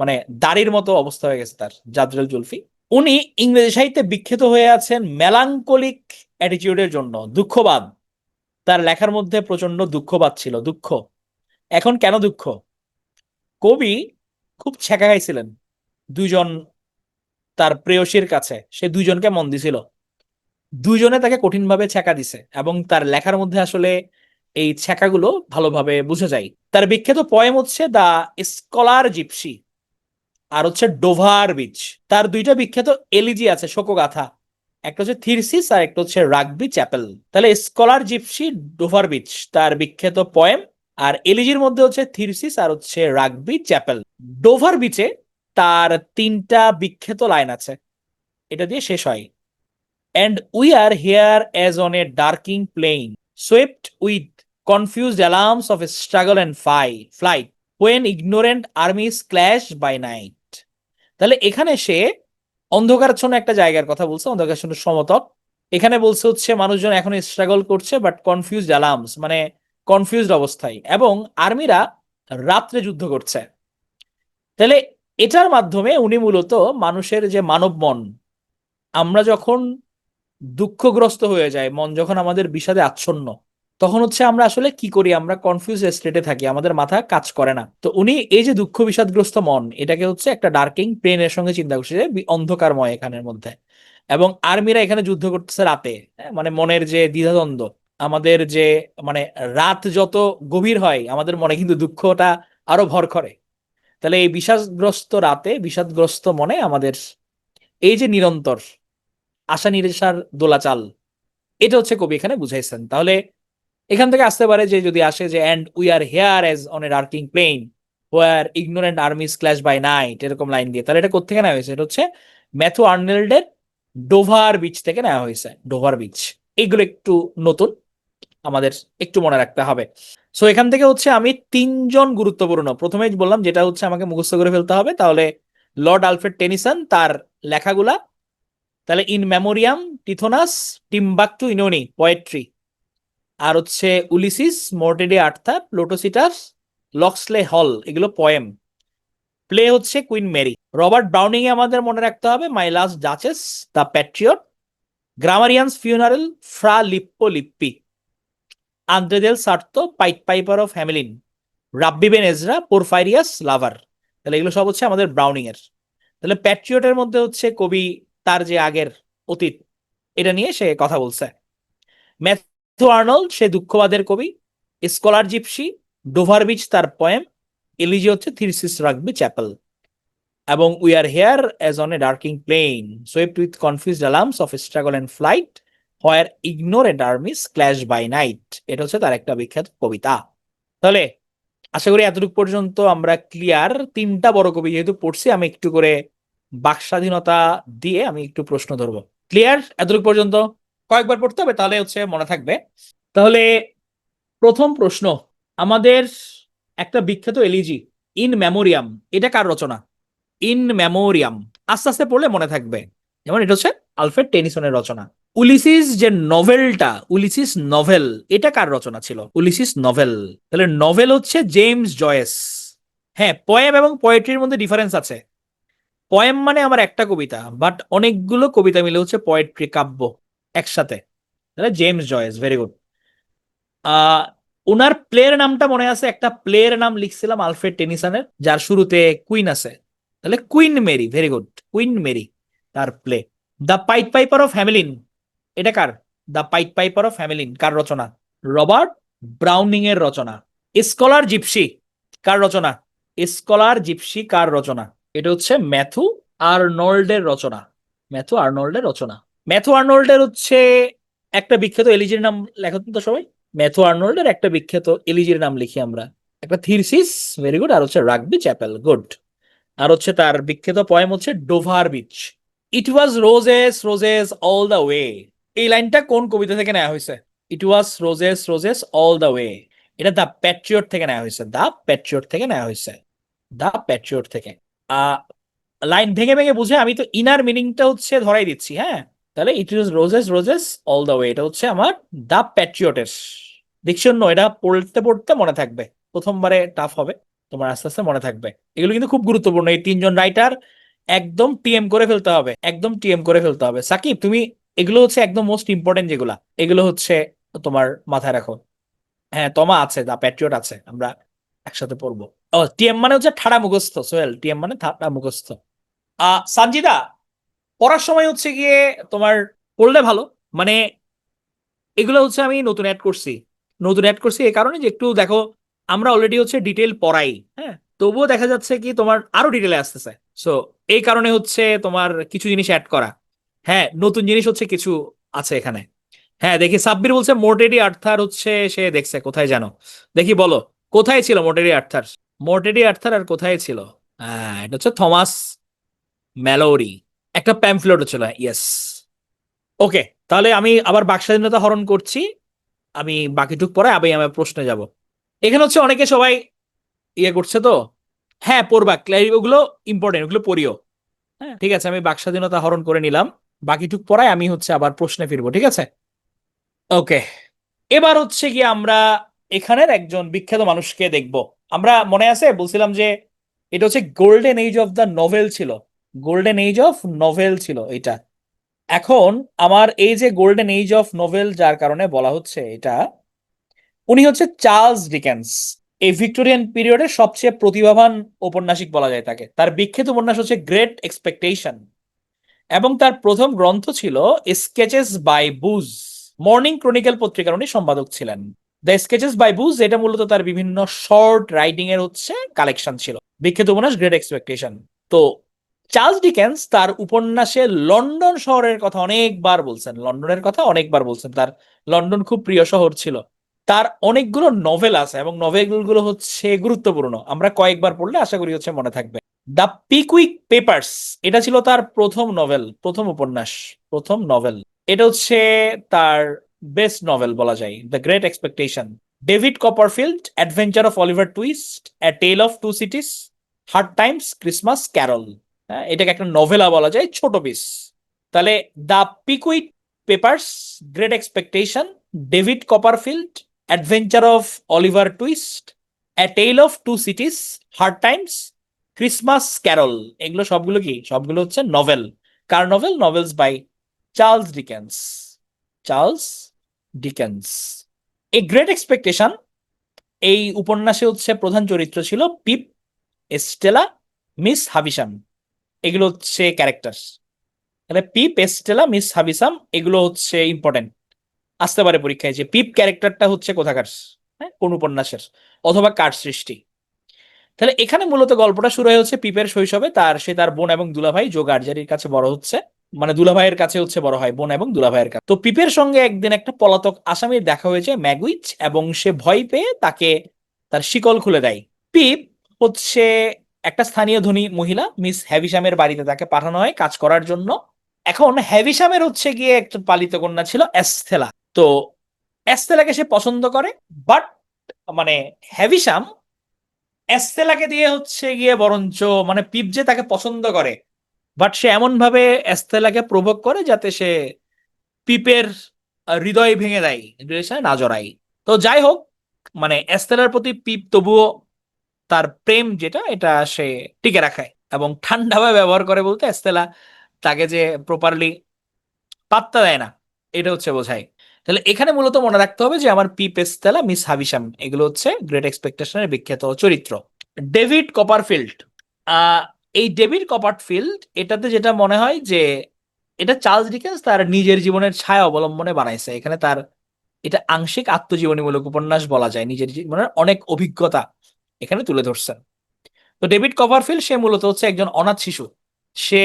মানে দাড়ির মতো অবস্থা হয়ে গেছে তার, জাদ্রেল জুলফি। উনি ইংরেজি সাহিত্যে বিখ্যাত হয়ে আছেন মেলাঙ্কলিক অ্যাটিটিউডের জন্য, দুঃখবাদ। তার লেখার মধ্যে প্রচন্ড দুঃখবাদ ছিল, দুঃখ। এখন কেন দুঃখ? কবি খুব ছ্যাঁকা খাইছিলেন দুইজন তার প্রেয়সীর কাছে, সে দুইজনকে মন দিছিল, দুইজনে তাকে কঠিনভাবে ছ্যাঁকা দিছে, এবং তার লেখার মধ্যে আসলে এই ছ্যাঁকাগুলো ভালোভাবে বুঝে যায়। তার বিখ্যাত পোয়েম হচ্ছে দ্য স্কলার জিপসি আর হচ্ছে ডোভার বিচ। তার দুইটা বিখ্যাত এলিজি আছে, শোকগাথা, একটা হচ্ছে থিরসিস আর একটা হচ্ছে রাগবি চ্যাপেল। তাহলে স্কলার জিপসি, ডোভার বিচ তার বিখ্যাত পোয়েম, আর এলিজির মধ্যে হচ্ছে থিরসিস আর হচ্ছে রাগবি চ্যাপেল। ডোভার বিচে তার তিনটা বিখ্যাত লাইন আছে, এটা দিয়ে শেষ হয়। And we are here as on a darking plain, swept with confused alarms of struggle and flight, when ignorant armies clash by night. তাহলে এখানে সে অন্ধকারাচ্ছন্ন একটা জায়গার কথা বলছে, অন্ধকারাচ্ছন্ন সমতল। এখানে বলছে হচ্ছে মানুষজন এখন স্ট্রাগল করছে, বাট কনফিউজড অ্যালার্মস মানে কনফিউজড অবস্থায়, এবং আর্মিরা রাত্রে যুদ্ধ করছে। তাহলে এটার মাধ্যমে উনি মূলত মানুষের যে মানব মন, আমরা যখন দুঃখগ্রস্ত হয়ে যায়, মন যখন আমাদের বিষাদে আচ্ছন্ন, তখন হচ্ছে আমরা আসলে কি করি, আমরা কনফিউজ স্টেটে থাকি, আমাদের মাথা কাজ করে না। তো উনি এই যে দুঃখ বিষাদগ্রস্ত মন, এটাকে হচ্ছে একটা ডার্কিং প্লেনের সঙ্গে চিন্তা করছে, যে অন্ধকারময় এখানের মধ্যে, এবং আর্মিরা এখানে যুদ্ধ করতেছে রাতে। মানে মনের যে দ্বিধাদ্বন্দ্ব, আমাদের যে মানে রাত যত গভীর হয় আমাদের মনে কিন্তু দুঃখটা আরো ভর করে। তাহলে এই বিষাদগ্রস্ত রাতে, বিষাদগ্রস্ত মনে আমাদের এই যে নিরন্তর আশা নিরাশার দোলাচাল, এটা হচ্ছে কবি এখানে বুঝাইছেন। তাহলে এখান থেকে আসতে পারে যে, যদি আসে যে and we are here as on a darkling plain where ignorant armies clash by night, এরকম লাইন দিয়ে, তাহলে এটা কোথেকে নেওয়া হয়েছে? এটা হচ্ছে ম্যাথু আর্নল্ডের ডোভার বিচ থেকে নেওয়া হয়েছে। ডোভার বিচ, এইগুলো একটু নতুন, আমাদের একটু মনে রাখতে হবে। সো এখান থেকে হচ্ছে আমি তিনজন গুরুত্বপূর্ণ, প্রথমেই বললাম যেটা হচ্ছে আমাকে মুখস্থ করে ফেলতে হবে, তাহলে লর্ড আলফ্রেড টেনিসন, তার লেখাগুলা, তাহলে in Memoriam, Tithonus, Timbuktu Oenone poetry, আর হচ্ছে Ulysses, Morte d'Arthur, Lotos Eaters, Locksley hall, এগুলো পোয়েম। প্লে হচ্ছে কুইন মেরি। রবার্ট ব্রাউনিং এ আমাদের মনে রাখতে হবে my last duchess, the patriot, grammarian's funeral, Fra Lippo Lippi, Andrea del Sarto, pint piper of Hamelin, Rabbi Ben Ezra, Porphyria's lover. তাহলে এগুলো সব হচ্ছে আমাদের ব্রাউনিং এর। তাহলে প্যাট্রিয়টের মধ্যে হচ্ছে কবি তার যে আগের অতীত, এটা নিয়ে সে কথা বলছে। ম্যাথু আর্নল্ড সে দুঃখবাদের কবি। স্কলার জিপসি, ডোভার বিচ তার পোয়েম, এলিজি হচ্ছে থিরসিস রাগবি চ্যাপেল, এবং we are here as on a darkling plain swept with confused alarms of struggle and flight where ignorant armies clash by night, এটা হচ্ছে তার একটা বিখ্যাত কবিতা। তাহলে আশা করি এতটুকু পর্যন্ত আমরা ক্লিয়ার। তিনটা বড় কবি যেহেতু পড়ছি, আমি একটু করে বাক স্বাধীনতা দিয়ে আমি একটু প্রশ্ন ধরবো। ক্লিয়ার এতটুকু পর্যন্ত? কয়েকবার পড়তে হবে তাহলে হচ্ছে মনে থাকবে। তাহলে প্রথম প্রশ্ন, আমাদের একটা বিখ্যাত এলিজি ইন মেমোরিয়াম, এটা কার রচনা? ইন মেমোরিয়াম আস্তে আস্তে পড়লে মনে থাকবে। যেমন এটা হচ্ছে আলফ্রেড টেনিসনের রচনা। উলিসিস যে নভেলটা, উলিসিস নভেল, এটা কার রচনা ছিল? উলিসিস নভেল, তাহলে নভেল হচ্ছে জেমস জয়েস। হ্যাঁ, পোয়েম এবং পোয়েট্রির মধ্যে ডিফারেন্স আছে। পোয়েম মানে আমার একটা কবিতা, বাট অনেকগুলো কবিতা মিলে হচ্ছে পোয়েট্রি, কাব্য একসাথে। তাহলে জেমস জয়েস, ভেরি গুড। আহ ওনার প্লের নামটা মনে আছে? একটা প্লের নাম লিখছিলাম আলফ্রেড টেনিসনের, যার শুরুতে কুইন আছে। তাহলে queen Mary, very good, queen Mary তার play. The pint piper of Hamelin, এটা কার? The pint piper of Hamelin কার রচনা? রবার্ট ব্রাউনিং এর রচনা। স্কলার জিপসি কার রচনা? স্কলার জিপসি কার রচনা? এটা হচ্ছে ম্যাথু আর্নল্ডের রচনা। ম্যাথু আর্নল্ডের রচনা। ম্যাথু আর্নল্ডের হচ্ছে একটা বিখ্যাত এলিজির নাম লেখো তো সবাই। ম্যাথু আর্নল্ডের একটা বিখ্যাত এলিজির নাম লিখি আমরা। একটা থিরসিস, ভেরি গুড, আর হচ্ছে রাগবি চ্যাপেল, গুড। আর হচ্ছে তার বিখ্যাত পয়েম হচ্ছে Dover beach. It was roses roses all the way, এই লাইনটা কোন কবিতা থেকে নেওয়া হয়েছে? It was roses roses all the way, এটা দ্য প্যাট্রিয়ট থেকে নেওয়া হয়েছে। দ্য প্যাট্রিয়ট থেকে নেওয়া হয়েছে, দ্য প্যাট্রিয়ট থেকে। আহ লাইন ভেঙে ভেঙে বুঝে আমি তো ইনার মিনিংটা হচ্ছে ধরাই দিচ্ছি। হ্যাঁ, তাহলে it is roses roses all the way, এটা হচ্ছে আমার দ্য প্যাট্রিয়টের ডিকশন। এটা পড়তে পড়তে মনে থাকবে, প্রথমবারে টাফ হবে, তোমার আস্তে আস্তে মনে থাকবে। এগুলো কিন্তু খুব গুরুত্বপূর্ণ, এই তিনজন রাইটার একদম টিএম করে ফেলতে হবে, একদম টিএম করে ফেলতে হবে। সাকিব, তুমি এগুলো হচ্ছে একদম মোস্ট ইম্পর্টেন্ট যেগুলা, এগুলো হচ্ছে তোমার মাথায় রাখো। হ্যাঁ, তমা আছে, দা প্যাট্রিয়ট আছে, আমরা একসাথে পড়বো। ও, টিএম মানে হচ্ছে ঠাড়া মুখস্থ, সোহেল, টিএম মানে ঠাড়া মুখস্থ। সানজিদা, পড়ার সময় হচ্ছে গিয়ে তোমার পড়লে ভালো, মানে এগুলো হচ্ছে আমি নতুন অ্যাড করছি। নতুন অ্যাড করছি এই কারণে যে একটু দেখো আমরা অলরেডি হচ্ছে ডিটেল পড়াই, হ্যাঁ, তবুও দেখা যাচ্ছে কি তোমার আরো ডিটেলে আসতেছে। সো এই কারণে হচ্ছে তোমার কিছু জিনিস অ্যাড করা। হ্যাঁ, নতুন জিনিস হচ্ছে কিছু আছে এখানে। হ্যাঁ, দেখি সাব্বির বলছে মোর্টেডি আর্থার হচ্ছে সে দেখছে কোথায় জানো, দেখি বলো কোথায় ছিল মোর্টেডি আর্থার। মোর্টেডি আর্থার আর কোথায় ছিল? হ্যাঁ, এটা হচ্ছে থমাস ম্যালোরি, একটা প্যামফ্লেট ছিল, ইয়েস। ওকে, তাহলে আমি আবার বাকস্বাধীনতা হরণ করছি, আমি বাকিটুক পরে আমি প্রশ্নে যাব। এখানে হচ্ছে অনেকে সবাই ইয়ে করছে তো, হ্যাঁ পড়বা, ওগুলো ইম্পর্টেন্ট, ওগুলো পড়িও। হ্যাঁ ঠিক আছে, আমি বাকস্বাধীনতা হরণ করে নিলাম, বাকিটুক পড়ায় আমি হচ্ছে আবার প্রশ্নে ফিরবো, ঠিক আছে। ওকে, এবার হচ্ছে কি আমরা এখানের একজন বিখ্যাত মানুষকে দেখব। আমরা মনে আছে বলছিলাম যে এটা হচ্ছে golden age of the novel ছিল, গোল্ডেন এজ অফ নভেল ছিল এটা। এখন আমার এই যে গোল্ডেন এজ অফ নোবেল যার কারণে বলা হচ্ছে এটা, উনি হচ্ছে চার্লস ডিকেন্স। এই ভিক্টোরিয়ান পিরিয়ডের সবচেয়ে প্রতিভাবান ঔপন্যাসিক বলা যায় তাকে। তার বিখ্যাত উপন্যাস হচ্ছে গ্রেট এক্সপেকটেশন, এবং তার প্রথম গ্রন্থ ছিল স্কেচেস বাই বুজ। মর্নিং ক্রনিকল পত্রিকার উনি সম্পাদক ছিলেন। দ্য স্কেচেস বাই বুজ এটা মূলত তার বিভিন্ন শর্ট রাইটিং এর হচ্ছে কালেকশন ছিল। বিখ্যাত উপন্যাস গ্রেট এক্সপেকটেশন। তো চার্লস ডিকেন্স তার উপন্যাসে লন্ডন শহরের কথা অনেকবার বলছেন, লন্ডনের কথা অনেকবার বলছেন, তার লন্ডন খুব প্রিয় শহর ছিল। তার অনেকগুলো নভেল আছে এবং নভেলগুলো হচ্ছে গুরুত্বপূর্ণ, আমরা কয়েকবার পড়লে আশা করি হচ্ছে মনে থাকবে। দ্য পিকুইক পেপার্স এটা ছিল তার প্রথম নভেল, প্রথম উপন্যাস, প্রথম নভেল। এটা হচ্ছে তার বেস্ট নভেল বলা যায়, the great expectation. David Copperfield adventure of Oliver Twist, a tale of two cities, hard times, Christmas carol. হ্যাঁ, এটাকে একটা নভেলা বলা যায়, ছোট পিস। তাহলে the Pickwick papers, great expectation, David Copperfield, adventure of Oliver Twist, a tale of two cities, hard times, Christmas carol, এগুলো সবগুলো কি? সবগুলো হচ্ছে নভেল। কার novel? Novels by Charles Dickens. Charles Dickens. এই গ্রেট এক্সপেকটেশন, এই উপন্যাসে হচ্ছে প্রধান চরিত্র ছিল পিপ, এস্টেলা, মিস হাবিসাম, এগুলো হচ্ছে ক্যারেক্টার। তাহলে পিপ, এস্টেলা, মিস হাবিসাম এগুলো হচ্ছে ইম্পর্টেন্ট, আসতে পারে পরীক্ষায় যে পিপ ক্যারেক্টারটা হচ্ছে কোথাকার, হ্যাঁ কোন উপন্যাসের, অথবা কার সৃষ্টি। তাহলে এখানে মূলত গল্পটা শুরু হয়ে হচ্ছে পিপের শৈশবে, সে তার বোন এবং দুলাভাই জো গার্জারির কাছে বড় হচ্ছে, মানে দুলাভাইয়ের কাছে হচ্ছে বড় হয়, বোন এবং দুলাভাইয়ের কাছে। তো পিপের সঙ্গে একদিন একটা পলাতক আসামির দেখা হয়েছে, ম্যাগুইচ, এবং সে ভয় পেয়ে তাকে তার শিকল খুলে দেয়। পিপ হচ্ছে একটা স্থানীয় ধনী মহিলা মিস হ্যাভিসামের বাড়িতে তাকে পাঠানো হয় কাজ করার জন্য। এখন হ্যাভিসামের হচ্ছে গিয়ে একটা পালিত কন্যা ছিল এস্থেলা। তো এস্থেলাকে সে পছন্দ করে, বাট মানে হ্যাভিসাম এস্তেলাকে দিয়ে হচ্ছে গিয়ে বরঞ্চ মানে পিপ যে তাকে পছন্দ করে, বাট সে এমন ভাবে এস্তেলাকে প্রভোগ করে যাতে সে পিপের হৃদয় ভেঙে দেয়, রিলেশনে না জড়ায়। তো যাই হোক, মানে এস্তেলার প্রতি পিপ তবুও তার প্রেম যেটা এটা সে টিকে রাখায়, এবং ঠান্ডাভাবে ব্যবহার করে বলতে এস্তেলা তাকে যে প্রপারলি পাত্তা দেয় না, এটা হচ্ছে বোঝায়। তাহলে এখানে মূলত মনে রাখতে হবে যে আমার পিপ, এস্তেলা, মিস হাবিসাম এগুলো হচ্ছে গ্রেট এক্সপেকটেশনের বিখ্যাত চরিত্র। ডেভিড কপারফিল্ড, আহ এই ডেভিড কপারফিল্ড এটাতে যেটা মনে হয় যে এটা চার্লস ডিকেন্স তার নিজের জীবনের ছায়া অবলম্বনে বানাইছে। এখানে তার এটা আংশিক আত্মজীবনীমূলক উপন্যাস বলা যায়, নিজের জীবনের অনেক অভিজ্ঞতা এখানে তুলে ধরছেন। তো ডেভিড কপারফিল্ড সে মূলত হচ্ছে একজন অনাথ শিশু। সে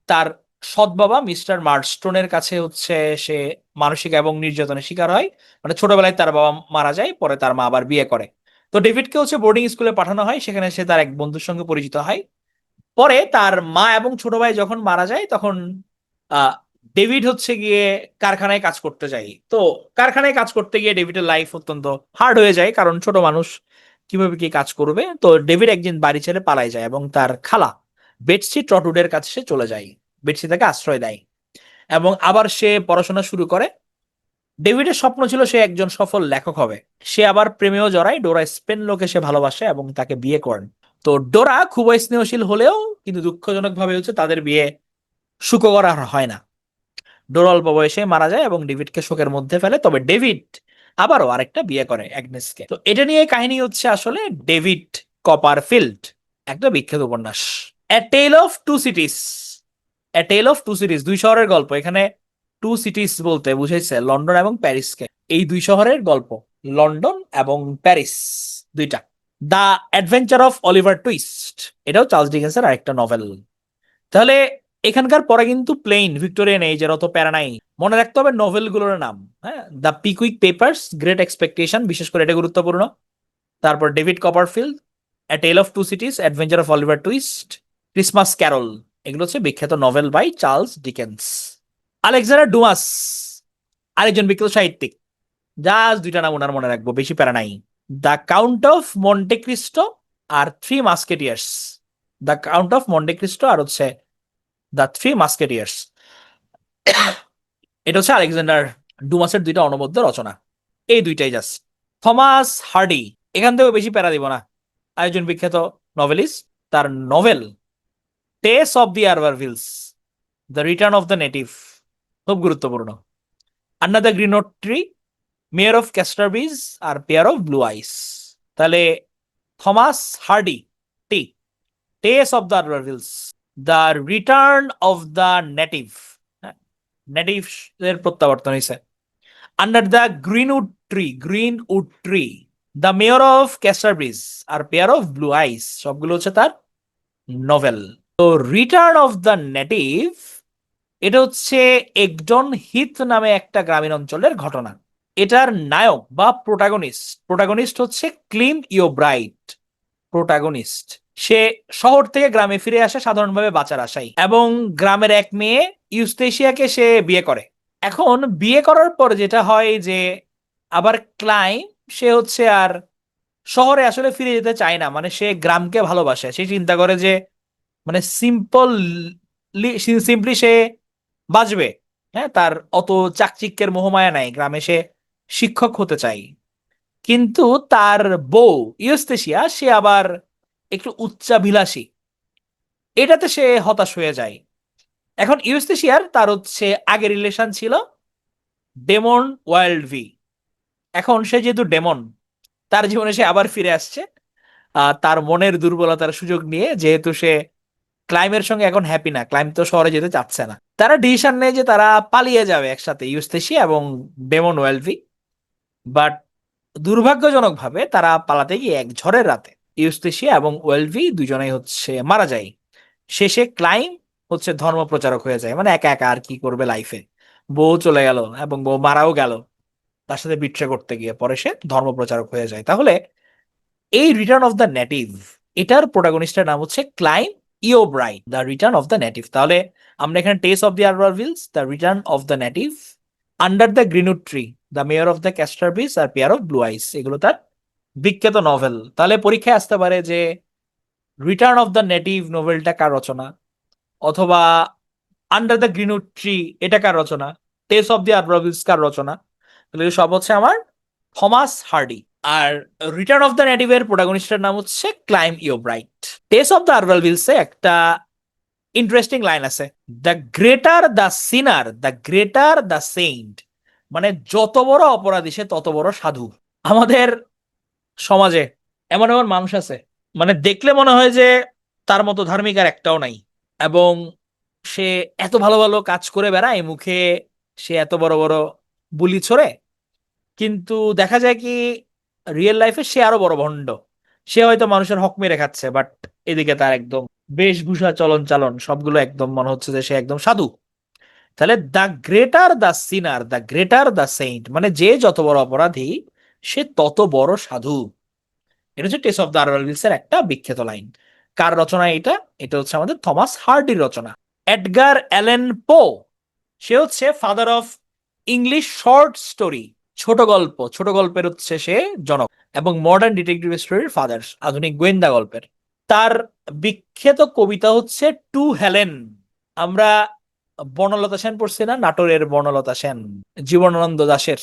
তার সৎ বাবা মিস্টার মার্স্টোনের কাছে হচ্ছে সে মানসিক এবং নির্যাতনের শিকার হয়, মানে ছোটবেলায় তার বাবা মারা যায়, পরে তার মা আবার বিয়ে করে। তো ডেভিডকে হচ্ছে বোর্ডিং স্কুলে পাঠানো হয়, সেখানে সে তার এক বন্ধুর সঙ্গে পরিচিত হয়। পরে তার মা এবং ছোট ভাই যখন মারা যায় তখন আহ ডেভিড হচ্ছে গিয়ে কারখানায় কাজ করতে যায়। তো কারখানায় কাজ করতে গিয়ে ডেভিডের লাইফ অত্যন্ত হার্ড হয়ে যায়, কারণ ছোট মানুষ কিভাবে কি কাজ করবে। তো ডেভিড একদিন বাড়ি ছেড়ে পালায় যায় এবং তার খালা বেটসি ট্রটউডের কাছে সে চলে যায়। বেটসি তাকে আশ্রয় দেয় এবং আবার সে পড়াশোনা শুরু করে। ডেভিডের স্বপ্ন ছিল সে একজন সফল লেখক হবে। সে আবার প্রেমেও জড়ায়, ডোরা স্পেনলোকে সে ভালোবাসে এবং তাকে বিয়ে করেন। তো ডোরা খুবই স্নেহশীল হলেও কিন্তু দুঃখজনক ভাবে হচ্ছে তাদের বিয়ে সুখকর আর হয় না। ডোরা অল্প বয়সে মারা যায় এবং ডেভিডকে শোকের মধ্যে ফেলে। তবে ডেভিড আবারও আরেকটা বিয়ে করে, অ্যাগনেসকে। তো এটা নিয়ে কাহিনী হচ্ছে আসলে ডেভিড কপারফিল্ড, একটা বিখ্যাত উপন্যাস। A tale of two cities, a tale of two cities, দুই শহরের গল্প। এখানে টু সিটিস বলতে বুঝাইছে লন্ডন এবং প্যারিসকে, এই দুই শহরের গল্প। লন্ডন এবং প্যারিস, দুইটা। The adventure of Oliver twist, এটাও চার্লস ডিকেন্সের আরেকটা নভেল। তাহলে এখানকার পরে কিন্তু প্লেন ভিক্টোরিয়ান এজের অত প্যারা নাই, মনে রাখতে হবে নোভেলগুলোর নাম। হ্যাঁ, the Pickwick papers, great expectation, বিশেষ করে এটা গুরুত্বপূর্ণ। তারপর David Copperfield, a tale of two cities, adventure of Oliver Twist, Christmas carol, এগুলো হচ্ছে বিখ্যাত novel by Charles Dickens. Alexander Dumas, আরেকজন বিখ্যাত সাহিত্যিক, জাস্ট দুইটা নাম ওনার মনে রাখবো, বেশি প্যারা নাই। The count of Monte Cristo আর three musketeers. The count of Monte Cristo আর হচ্ছে দ্য থ্রি মাস্কেটিয়ার্স, এটা হচ্ছে আলেকজান্ডার ডুমাসের দুইটা অনবদ্য রচনা। এই দুইটাই জাস্ট। থমাস হার্ডি, এখান থেকেও বেশি প্যারা দিব না, আরেকজন বিখ্যাত নভেলিস্ট। তার novel Tess of the Urbervilles, the return of the native, খুব গুরুত্বপূর্ণ। Under the green tree, mayor of Casterbridge আর পেয়ার অফ ব্লু আইস। তাহলে Thomas Hardy, T, Tess of the Urbervilles, the return of the native, native এর প্রত্যাবর্তন হয়েছে। Under the greenwood tree, the mayor of Casterbridge আর পেয়ার অফ ব্লু আইস, সবগুলো হচ্ছে তার নভেল। তো রিটার্ন অফ দ্য নেটিভ, এটা হচ্ছে একজন হিথ নামে একটা গ্রামীণ অঞ্চলের ঘটনা। এটার নায়ক বা প্রোটাগনিস্ট হচ্ছে ক্লিম ইওব্রাইট। প্রোটাগনিস্ট, সে শহর থেকে গ্রামে ফিরে আসে সাধারণভাবে বাঁচার আশায়, এবং গ্রামের এক মেয়ে ইউস্টেশিয়াকে সে বিয়ে করে। এখন বিয়ে করার পর যেটা হয় যে আবার ক্লাইম, সে হচ্ছে আর শহরে আসলে ফিরে যেতে চায় না, মানে সে গ্রামকে ভালোবাসে। সে চিন্তা করে যে মানে সিম্পলি সে বাঁচবে। হ্যাঁ, তার অত চাকচিক্যের মোহমায়া নাই, গ্রামে সে শিক্ষক হতে চায়। কিন্তু তার বউ ইউস্টেশিয়া, সে আবার একটু উচ্চাভিলাষী, এটাতে সে হতাশ হয়ে যায়। এখন ইউস্টেশিয়ার তার হচ্ছে আগে রিলেশন ছিল ডেমন ওয়াইল্ডভি। এখন সে যেহেতু ডেমন, তার জীবনে সে আবার ফিরে আসছে তার মনের দুর্বলতার সুযোগ নিয়ে। যেহেতু সে ক্লাইমের সঙ্গে এখন হ্যাপি না, ক্লাইম তো শহরে যেতে চাচ্ছে না, তারা ডিসিশন নেয় যে তারা পালিয়ে যাবে একসাথে, ইউস্টেশিয়া এবং ডেমন ওয়েলভি। বাট দুর্ভাগ্যজনকভাবে তারা পালাতে গিয়ে এক ঝড়ের রাতে ইউস্টেশিয়া এবং ওয়েলভি দুজনেই হচ্ছে মারা যায়। শেষে ক্লাইম হচ্ছে ধর্ম প্রচারক হয়ে যায়, মানে একা একা আর কি করবে লাইফে। বউ চলে গেল এবং বউ মারাও গেল তার সাথে বিট্রে করতে গিয়ে, পরে সে ধর্ম প্রচারক হয়ে যায়। তাহলে এই রিটার্ন অফ দ্য নেটিভ, এটার প্রোটাগনিস্টের নাম হচ্ছে Clym Yeobright, the return of the native. তাহলে আমরা এখানে Tess of the Urbervilles, the return of the native, under the greenwood tree, the mayor of the Casterbridge আর পেয়ার অফ ব্লু আইস, এগুলো তার বিখ্যাত নভেল। তাহলে পরীক্ষায় আসতে পারে যে রিটার্ন অফ দ্য নেটিভ নোভেলটা কার রচনা, অথবা আন্ডার দ্য গ্রিনউড ট্রি এটা কার রচনা, টেস অফ দি আরবারভিলস কার রচনা। তাহলে সব হচ্ছে আমার থমাস হার্ডি। আর রিটার্ন অফ দ্য নেটিভ এর প্রোটাগনিস্টের নাম হচ্ছে Clym Yeobright. Tess of the আরবারভিলসে একটা ইন্টারেস্টিং লাইন আছে, the greater the sinner the greater the saint, মানে যত বড় অপরাধী সে তত বড় সাধু। আমাদের সমাজে এমন এমন মানুষ আছে, মানে দেখলে মনে হয় যে তার মতো ধার্মিক আর একটাও নাই, এবং সে এত ভালো ভালো কাজ করে বেড়ায় মুখে, সে এত বড় বড় বুলি ছোড়ে, কিন্তু দেখা যায় কি রিয়েল লাইফে সে আরো বড় ভণ্ড। সে হয়তো মানুষের হক মেরে খাচ্ছে, বাট এদিকে তার একদম বেশভূষা চলন চালন সবগুলো একদম মনে হচ্ছে যে সে একদম সাধু। তাহলে the greater the sinner the greater the saint, মানে যে যত বড় অপরাধী সে তত বড় সাধু। এটা হচ্ছে টেস অফ দ্য আরবারভিলস এর একটা বিখ্যাত লাইন। কার রচনা এটা? এটা হচ্ছে আমাদের থমাস হার্ডির রচনা। এডগার অ্যালেন পো, সে হচ্ছে father of English short story, ছোট গল্পের হচ্ছে সে জনক, এবং মডার্ন ডিটেকটিভ স্টোরির ফাদার, আধুনিক গোয়েন্দা গল্পের। তার বিখ্যাত কবিতা হচ্ছে টু হেলেন। আমরা বনলতা সেন পড়ছি না, নাটোরের বনলতা সেন, জীবনানন্দ দাশের।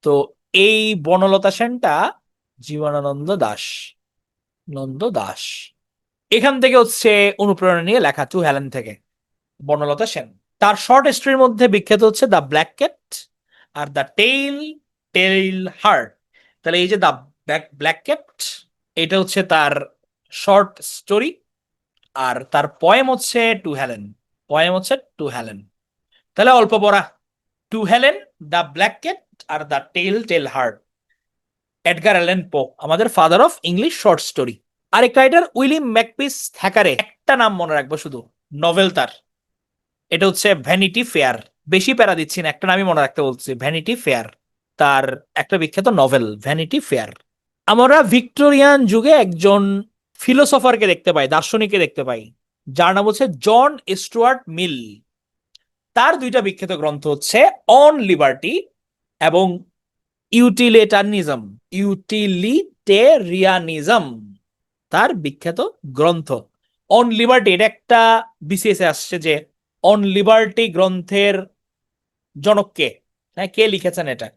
তো এই বনলতা সেনটা জীবনানন্দ দাশ, নন্দ দাস, এখান থেকে হচ্ছে অনুপ্রেরণা নিয়ে লেখা, টু হেলেন থেকে, বনলতা সেন। তার শর্ট স্টোরির মধ্যে বিখ্যাত হচ্ছে দ্য ব্ল্যাক ক্যাট আর দ্য টেল হার্ট। তাহলে এই যে দ্য ব্ল্যাক ক্যাট, এটা হচ্ছে তার শর্ট স্টোরি, আর তার পয়েম হচ্ছে টু হেলেন। তাহলে অল্প পড়া, to Helen, the black cat আর the tell heart. Edgar Allan Poe, আমাদের father of English short story. আরেক রাইটার উইলিয়াম ম্যাকপিস থ্যাকারে, একটা নাম মনে রাখবো শুধু, নভেল তার, এটা হচ্ছে ভ্যানিটি ফেয়ার। বেশি প্যারা দিচ্ছি না, একটা নামই মনে রাখতে বলছি, ভ্যানিটি ফেয়ার। তার একটা বিখ্যাত নভেল ভ্যানিটি ফেয়ার। আমরা ভিক্টোরিয়ান যুগে একজন ফিলোসফারকে দেখতে পাই, দার্শনিককে দেখতে পাই, যার নাম হচ্ছে জন স্টুয়ার্ট মিল। তার দুইটা বিখ্যাত গ্রন্থ হচ্ছে অন লিবার্টি এবং ইউটিলিটারিয়ানিজম। ইউটিলিটেরিয়ানিজম তার বিখ্যাত গ্রন্থ। অন লিবার্টি, এটা একটা বিসিএস এ আসছে যে অন লিবার্টি গ্রন্থের জনক কে, হ্যাঁ কে লিখেছেন এটা?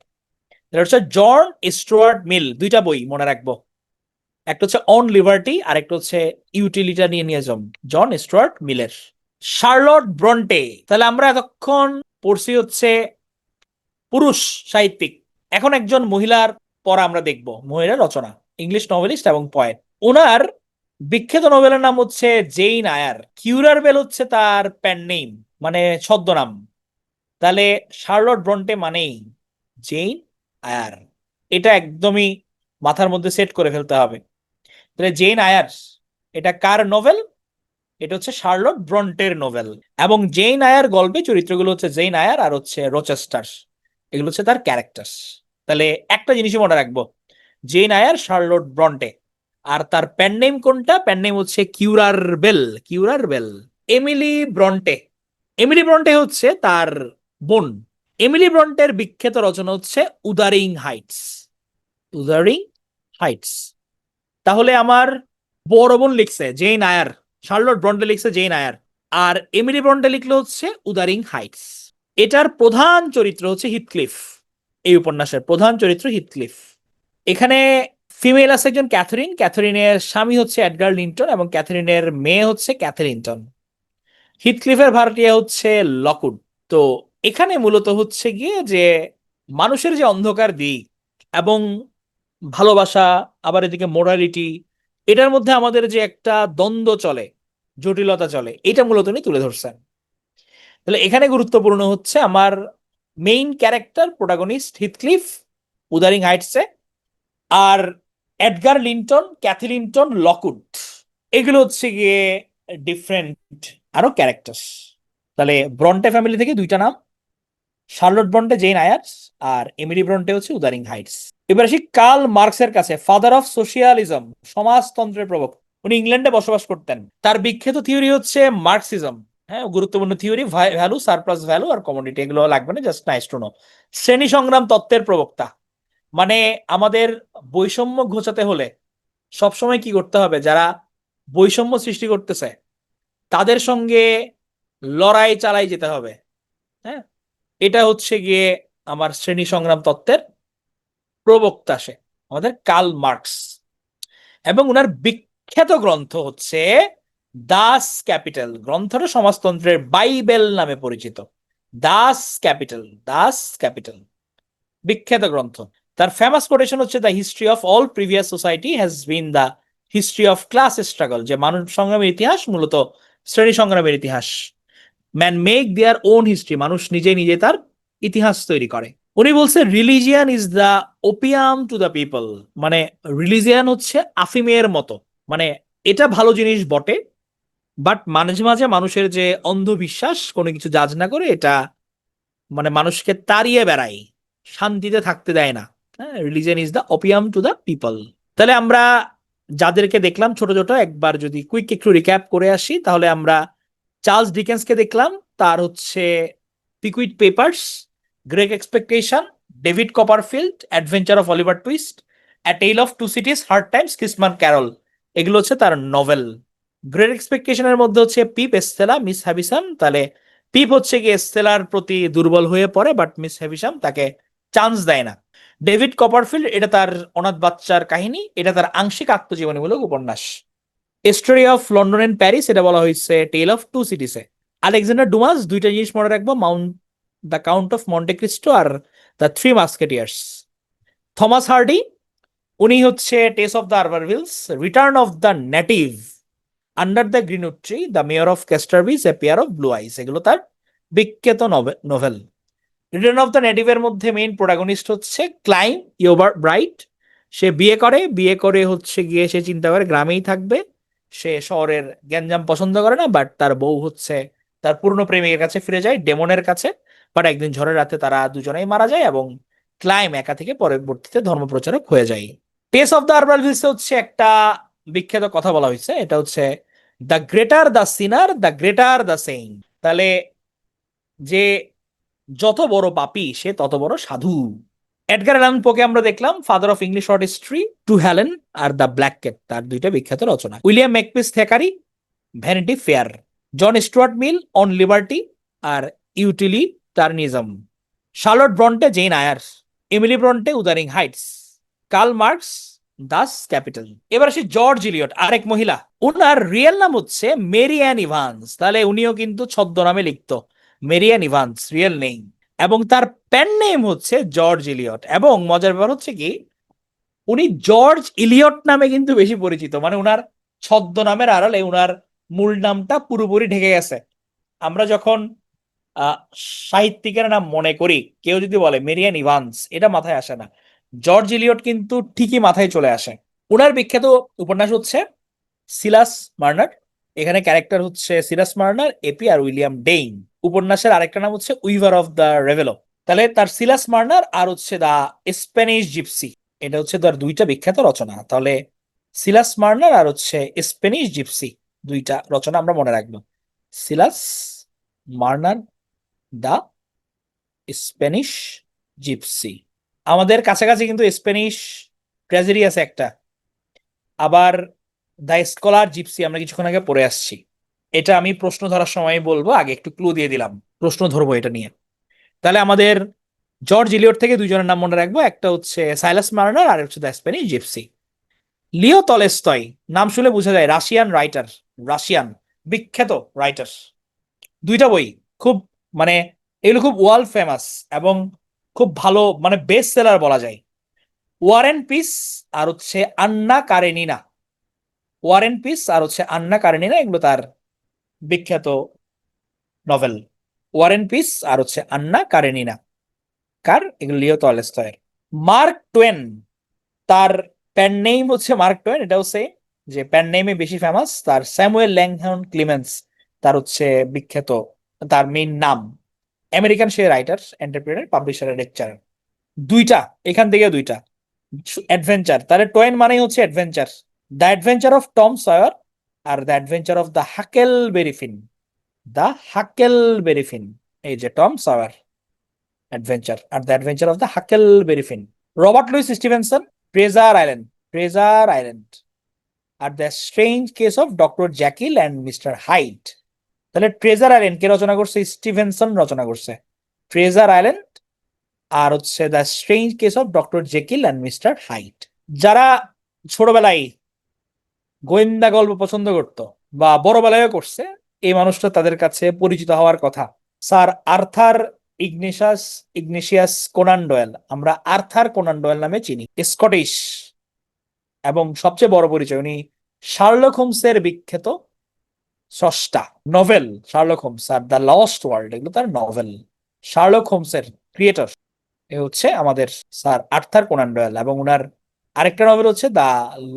এটা হচ্ছে জন স্টুয়ার্ট মিল। দুইটা বই মনে রাখবো, একটা হচ্ছে অন লিবার্টি আর একটা হচ্ছে ইউটিলিটারিয়ানিজম, জন স্টুয়ার্ট মিলের। শার্লট ব্রন্টে, তাহলে আমরা এতক্ষণ পড়ছি হচ্ছে পুরুষ সাহিত্যিক, এখন একজন মহিলার পড়া আমরা দেখব, মহিলার রচনা, ইংলিশ নভেলিস্ট এবং পয়েট। ওনার বিখ্যাত নোবেলের নাম হচ্ছে জেইন আয়ার। কিউরার বেল হচ্ছে তার প্যান নেম, মানে ছদ্মনাম। তাহলে শার্লট ব্রন্টে মানেই জেইন আয়ার, এটা একদমই মাথার মধ্যে সেট করে ফেলতে হবে। তাহলে জেইন আয়ার এটা কার নোভেল? এটা হচ্ছে শার্লট ব্রন্টের নোভেল। এবং জেইন আয়ার গল্পে চরিত্রগুলো হচ্ছে জেইন আয়ার আর হচ্ছে রোচেস্টার, এগুলো হচ্ছে তার ক্যারেক্টার। তাহলে একটা জিনিসই মনে রাখবো, জেইন আয়ার, শার্লট ব্রন্টে। আর তার প্যান নেম কোনটা? প্যান নেম হচ্ছে কিউরার বেল, কিউরার বেল। এমিলি ব্রন্টে, এমিলি ব্রন্টে হচ্ছে তার বোন। এমিলি ব্রন্টের বিখ্যাত রচনা হচ্ছে উদারিং হাইটস, উদারিং হাইটস। তাহলে আমার বড় বোন লিখছে জেইন আয়ার, শার্লট ব্রন্টে লিখছে জেইন আয়ার, আর এমিলি ব্রন্টে লিখলো হচ্ছে উদারিং হাইটস। এটার প্রধান চরিত্র হচ্ছে হিথক্লিফ, এই উপন্যাসের প্রধান চরিত্র হিথক্লিফ। এখানে ফিমেল আছে একজন ক্যাথরিন, ক্যাথরিনের স্বামী হচ্ছে এডগার লিন্টন এবং ক্যাথরিনের মেয়ে হচ্ছে ক্যাথরিনটন। হিথক্লিফের ভাড়াটিয়া হচ্ছে লকউড। তো এখানে মূলত হচ্ছে গিয়ে যে মানুষের যে অন্ধকার দিক এবং ভালোবাসা, আবার এদিকে মোরালিটি, এটার মধ্যে আমাদের যে একটা দ্বন্দ্ব চলে, জটিলতা চলে, এটা মূলত উনি তুলে ধরছেন। তাহলে এখানে গুরুত্বপূর্ণ হচ্ছে আমার main character protagonist Heathcliff Wuthering হাইটসে, আর Edgar Linton, Cathy Linton, Lockwood, এগুলো হচ্ছে গিয়ে ডিফারেন্ট আরো ক্যারেক্টার। তাহলে ব্রন্টে ফ্যামিলি থেকে দুইটা নাম, শার্লট ব্রন্টে, জেন আয়ার্স, আর এমিলি ব্রন্টে হচ্ছে উদারিং হাইটস। এবার আসি কার্ল মার্কসের কাছে, ফাদার অফ সোশিয়ালিজম, সমাজতন্ত্রের প্রবক্তা। উনি ইংল্যান্ডে বসবাস করতেন। তার বিখ্যাত থিওরি হচ্ছে মার্কসিজম। হ্যাঁ, গুরুত্বপূর্ণ থিওরি, ভ্যালু, সারপ্লাস ভ্যালু আর কমোডিটি, এগুলো লাগবে না, জাস্ট নাইস টু নো। শ্রেণী সংগ্রাম তত্ত্বের প্রবক্তা, মানে আমাদের বৈষম্য ঘোচাতে হলে সবসময় কি করতে হবে? যারা বৈষম্য সৃষ্টি করতেছে তাদের সঙ্গে লড়াই চালাই যেতে হবে। হ্যাঁ, এটা হচ্ছে গিয়ে আমার শ্রেণী সংগ্রাম তত্ত্বের প্রবক্তা সে, আমাদের কার্ল মার্কস। এবং উনার বিখ্যাত গ্রন্থ হচ্ছে দাস ক্যাপিটাল, গ্রন্থটা সমাজতন্ত্রের বাইবেল নামে পরিচিত। দাস ক্যাপিটাল, দাস ক্যাপিটাল বিখ্যাত গ্রন্থ। তার ফেমাস কোটেশন হচ্ছে the history of all previous society has been the history of class struggle, যে মানব সংগ্রামের ইতিহাস মূলত শ্রেণী সংগ্রামের ইতিহাস। Man make their own history, মানুষ নিজে নিজে তার ইতিহাস তৈরি করে। উনি বলছে religion is the opium to the people, মানে রিলিজিয়ান হচ্ছে আফিমের মতো। মানে এটা ভালো জিনিস বটে, বাট মাঝে মাঝে মানুষের যে অন্ধবিশ্বাস কোনো কিছু জাজ না করে, এটা মানে মানুষকে তাড়িয়ে বেড়ায়, শান্তিতে থাকতে দেয় না। হ্যাঁ, religion is the opium to the people. তাহলে আমরা যাদেরকে দেখলাম ছোট ছোট, একবার যদি কুইক একটু রিক্যাপ করে আসি, তাহলে আমরা চার্লস ডিকেন্সকে দেখলাম, তার হচ্ছে Pickwick papers, great expectation, David Copperfield, adventure of Oliver Twist, a tale of two cities, hard times, Christmas carol, এগুলো হচ্ছে তার নভেল। গ্রেট এক্সপেকটেশনের মধ্যে হচ্ছে পিপ, এস্তেলা, মিস হ্যাভিসাম। তাহলে পিপ হচ্ছে গিয়ে এস্তেলার প্রতি দুর্বল হয়ে পড়ে, বাট মিস হ্যাভিসাম তাকে চান্স দেয় না। ডেভিড কপারফিল্ড, এটা তার অনাথ বাচ্চার কাহিনী, এটা তার আংশিক আত্মজীবনীমূলক উপন্যাস। Story of London and Paris, এটা বলা হয়েছে টেল অফ টু সিটিসে। আলেকজান্ডার ডুমাস, দুইটা জিনিস মনে রাখবো, the count of Monte Cristo আর the three musketeers. Thomas Hardy, উনি হচ্ছে Tess of the Urbervilles, return of the native, under the greenwood tree, the mayor of Casterbridge, a pair of blue eyes, এগুলো তার বিখ্যাত নোভেল। রিটার্ন অফ দ্য নেটিভের মধ্যে মেইন প্রোটাগনিস্ট হচ্ছে ক্লাইভ ইয়োবার ব্রাইট, সে বিয়ে করে, বিয়ে করে হচ্ছে গিয়ে সে চিন্তা করে গ্রামেই থাকবে, সে শহরের গ্যাঞ্জাম পছন্দ করে না, বাট তার বউ হচ্ছে তার পুরনো প্রেমিকের কাছে ফিরে যায়, ডেমনের কাছে। বাট একদিন ঝড়ের রাতে তারা দুজনেই মারা যায় এবং ক্লাইম একা থেকে পরবর্তীতে ধর্মপ্রচারক হয়ে যায়। টেস অফ দ্য আরবাল হিলসে হচ্ছে একটা বিখ্যাত কথা বলা হয়েছে, এটা হচ্ছে the greater the sinner the greater the saint. তাহলে যে যত বড় পাপী সে তত বড় সাধু। এডগার অ্যালান পোকে আমরা দেখলাম, father of English short history, to Helen আর দ্য ব্ল্যাক ক্যাট, তার দুইটা বিখ্যাত রচনা। William Makepeace Thackeray, vanity fair. John Stuart Mill, on liberty আর utilitarianism. Charlotte Bronte, Jane Eyre. Emily Bronte, Wuthering Heights. Karl Marx, Das Kapital. এবার আসি জর্জ ইলিয়ট, আরেক মহিলা। উনার রিয়েল নাম হচ্ছে মেরি অ্যান ইভান্স, তাহলে উনিও কিন্তু ছদ্মনামে লিখতো, Mary Ann Evans real name, এবং তার পেন নেম হচ্ছে জর্জ ইলিয়ট। এবং মজার ব্যাপার হচ্ছে কি, উনি জর্জ ইলিয়ট নামে কিন্তু বেশি পরিচিত, মানে উনার ছদ্মনামের আড়ালে উনার মূল নামটা পুরোপুরি ঢেকে গেছে। আমরা যখন আহ সাহিত্যিকের নাম মনে করি, কেউ যদি বলে মেরিয়ান ইভান্স, এটা মাথায় আসে না, জর্জ ইলিয়ট কিন্তু ঠিকই মাথায় চলে আসে। উনার বিখ্যাত উপন্যাস হচ্ছে সিলাস মার্নার। এখানে ক্যারেক্টার হচ্ছে সিলাস মার্নার, এপি আর উইলিয়াম ডেইন। উপন্যাসের আরেকটা নাম হচ্ছে উইভার অফ দ্য রেভেলো। তাহলে তার সিলাস মার্নার আর হচ্ছে দা স্প্যানিশ জিপসি, এটা হচ্ছে তার দুইটা বিখ্যাত রচনা। তাহলে সিলাস মার্নার আর হচ্ছে স্প্যানিশ জিপসি, দুইটা রচনা আমরা মনে রাখবো। সিলাস মার্নার, দা স্প্যানিশ জিপসি। আমাদের কাছাকাছি কিন্তু স্প্যানিশ ট্র্যাজেডি আছে একটা, আবার দ্য স্কলার জিপসি আমরা কিছুক্ষণ আগে পড়ে আসছি। এটা আমি প্রশ্ন ধরার সময় বলবো, আগে একটু ক্লু দিয়ে দিলাম, প্রশ্ন ধরবো এটা নিয়ে। তাহলে আমাদের জর্জ ইলিয়ট থেকে দুজনের নাম মনে রাখবো, একটা হচ্ছে সাইলাস মার্নার আর হচ্ছে the Spanish gypsy. Leo Tolstoy, নাম শুনে বোঝা যায় রাশিয়ান রাইটার, রাশিয়ান বিখ্যাত রাইটার। দুইটা বই খুব, মানে এগুলো খুব ওয়ার্ল্ড ফেমাস এবং খুব ভালো, মানে বেস্ট সেলার বলা যায়। ওয়ার এন্ড পিস আর হচ্ছে আন্না কারেনিনা। ওয়ার এন্ড পিস আর হচ্ছে আন্না কারেনিনা, এগুলো তার বিখ্যাত নভেল। ওয়ার এন্ড পিস আর হচ্ছে আন্না কারেনিনা, কার? এগুলো লিও টলস্টয়ের। মার্ক টোয়েন, তার প্যান নেম হচ্ছে মার্ক টোয়েন, এটাও সেম, যে প্যান নেমে বেশি ফেমাস। তার স্যামুয়েল ল্যাংহর্ন ক্লিমেন্স, তার হচ্ছে বিখ্যাত, তার মেইন নাম। আমেরিকান সে রাইটার, এন্টারপ্রেনার, পাবলিশার, লেকচারার। দুইটা, এখান থেকে দুইটা অ্যাডভেঞ্চার, তাহলে টোয়েন মানেই হচ্ছে adventure. The adventure of Tom Sawyer আর the adventure of the Huckleberry Finn. The Huckleberry Finn, এই যে টম সয়ার অ্যাডভেঞ্চার আর the adventure of the Huckleberry Finn. Robert Louis Stevenson, treasure island, treasure island আর the strange case of doctor Jekyll and mister Hyde. তাহলে ট্রেজার আইল্যান্ড কে রচনা করছে? স্টিভেনসন রচনা করছে। ট্রেজার আইল্যান্ড আর হচ্ছে the strange case of doctor Jekyll and mister height. যারা ছোটবেলায় গোয়েন্দা গল্প পছন্দ করতো বা বড়বেলায়ও করছে, এই মানুষটা তাদের কাছে পরিচিত হওয়ার কথা, sir Arthur Ignatius Ignatius Conan Doyle. আমরা আর্থার কোনান ডয়েল নামে চিনি, স্কটিশ, এবং সবচেয়ে বড় পরিচয় উনি শার্লক হোমসের বিখ্যাত স্রষ্টা। নভেল শার্লক হোমস আর দ্য লস্ট ওয়ার্ল্ড, এগুলো তার নভেল। শার্লক হোমসের ক্রিয়েটর এ হচ্ছে আমাদের স্যার আর্থার কোনান ডয়েল, এবং উনার আরেকটা নভেল হচ্ছে the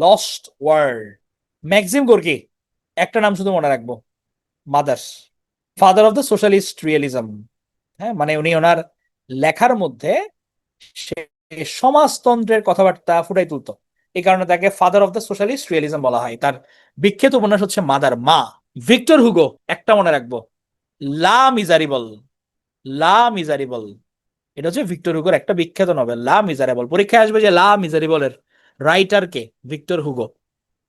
lost world. Maxim Gorky, একটা নাম শুধু মনে রাখবো, mother, father of the socialist realism. হ্যাঁ, মানে উনি ওনার লেখার মধ্যে সে সমাজতন্ত্রের কথাবার্তা ফুটাই তুলতো, এই কারণে তাকে father of the socialist realism বলা হয়। তার বিখ্যাত উপন্যাস হচ্ছে মাদার, মা। ভিক্টর হুগো, একটা মনে রাখবো, লা মিজারিবল। লা মিজারিবল, এটা হচ্ছে ভিক্টর হুগোর একটা বিখ্যাত নভেল, লা মিজারেবল। পরীক্ষায় আসবে যে লা মিজারিবলের রাইটার কে? Victor Hugo.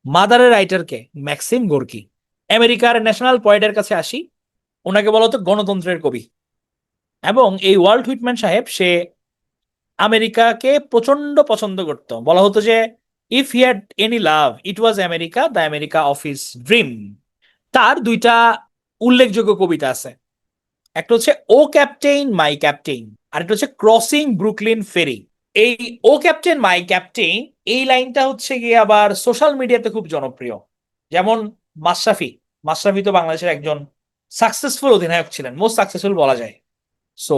মাদারের রাইটার কে? Maxim Gorky. আমেরিকার ন্যাশনাল পয়েটের কাছে আসি, ওনাকে বলা হতো গণতন্ত্রের কবি। এবং এই ওয়াল্ট হুইটম্যান সাহেব, সে আমেরিকাকে প্রচন্ড পছন্দ করত। বলা হতো যে if he had any love it was America, the America of his dream. তার দুইটা উল্লেখযোগ্য কবিতা আছে, একটা হচ্ছে ও ক্যাপ্টেইন মাই ক্যাপ্টেইন, আর একটা হচ্ছে ক্রসিং ব্রুকলিন ফেরি। এই ও ক্যাপ্টেন মাই ক্যাপ্টেইন, এই লাইনটা হচ্ছে গিয়ে আবার সোশ্যাল মিডিয়াতে খুব জনপ্রিয়। যেমন মাশরাফি, মাশরাফি তো বাংলাদেশের একজন সাকসেসফুল অধিনায়ক ছিলেন, মোস্ট সাকসেসফুল বলা যায়। সো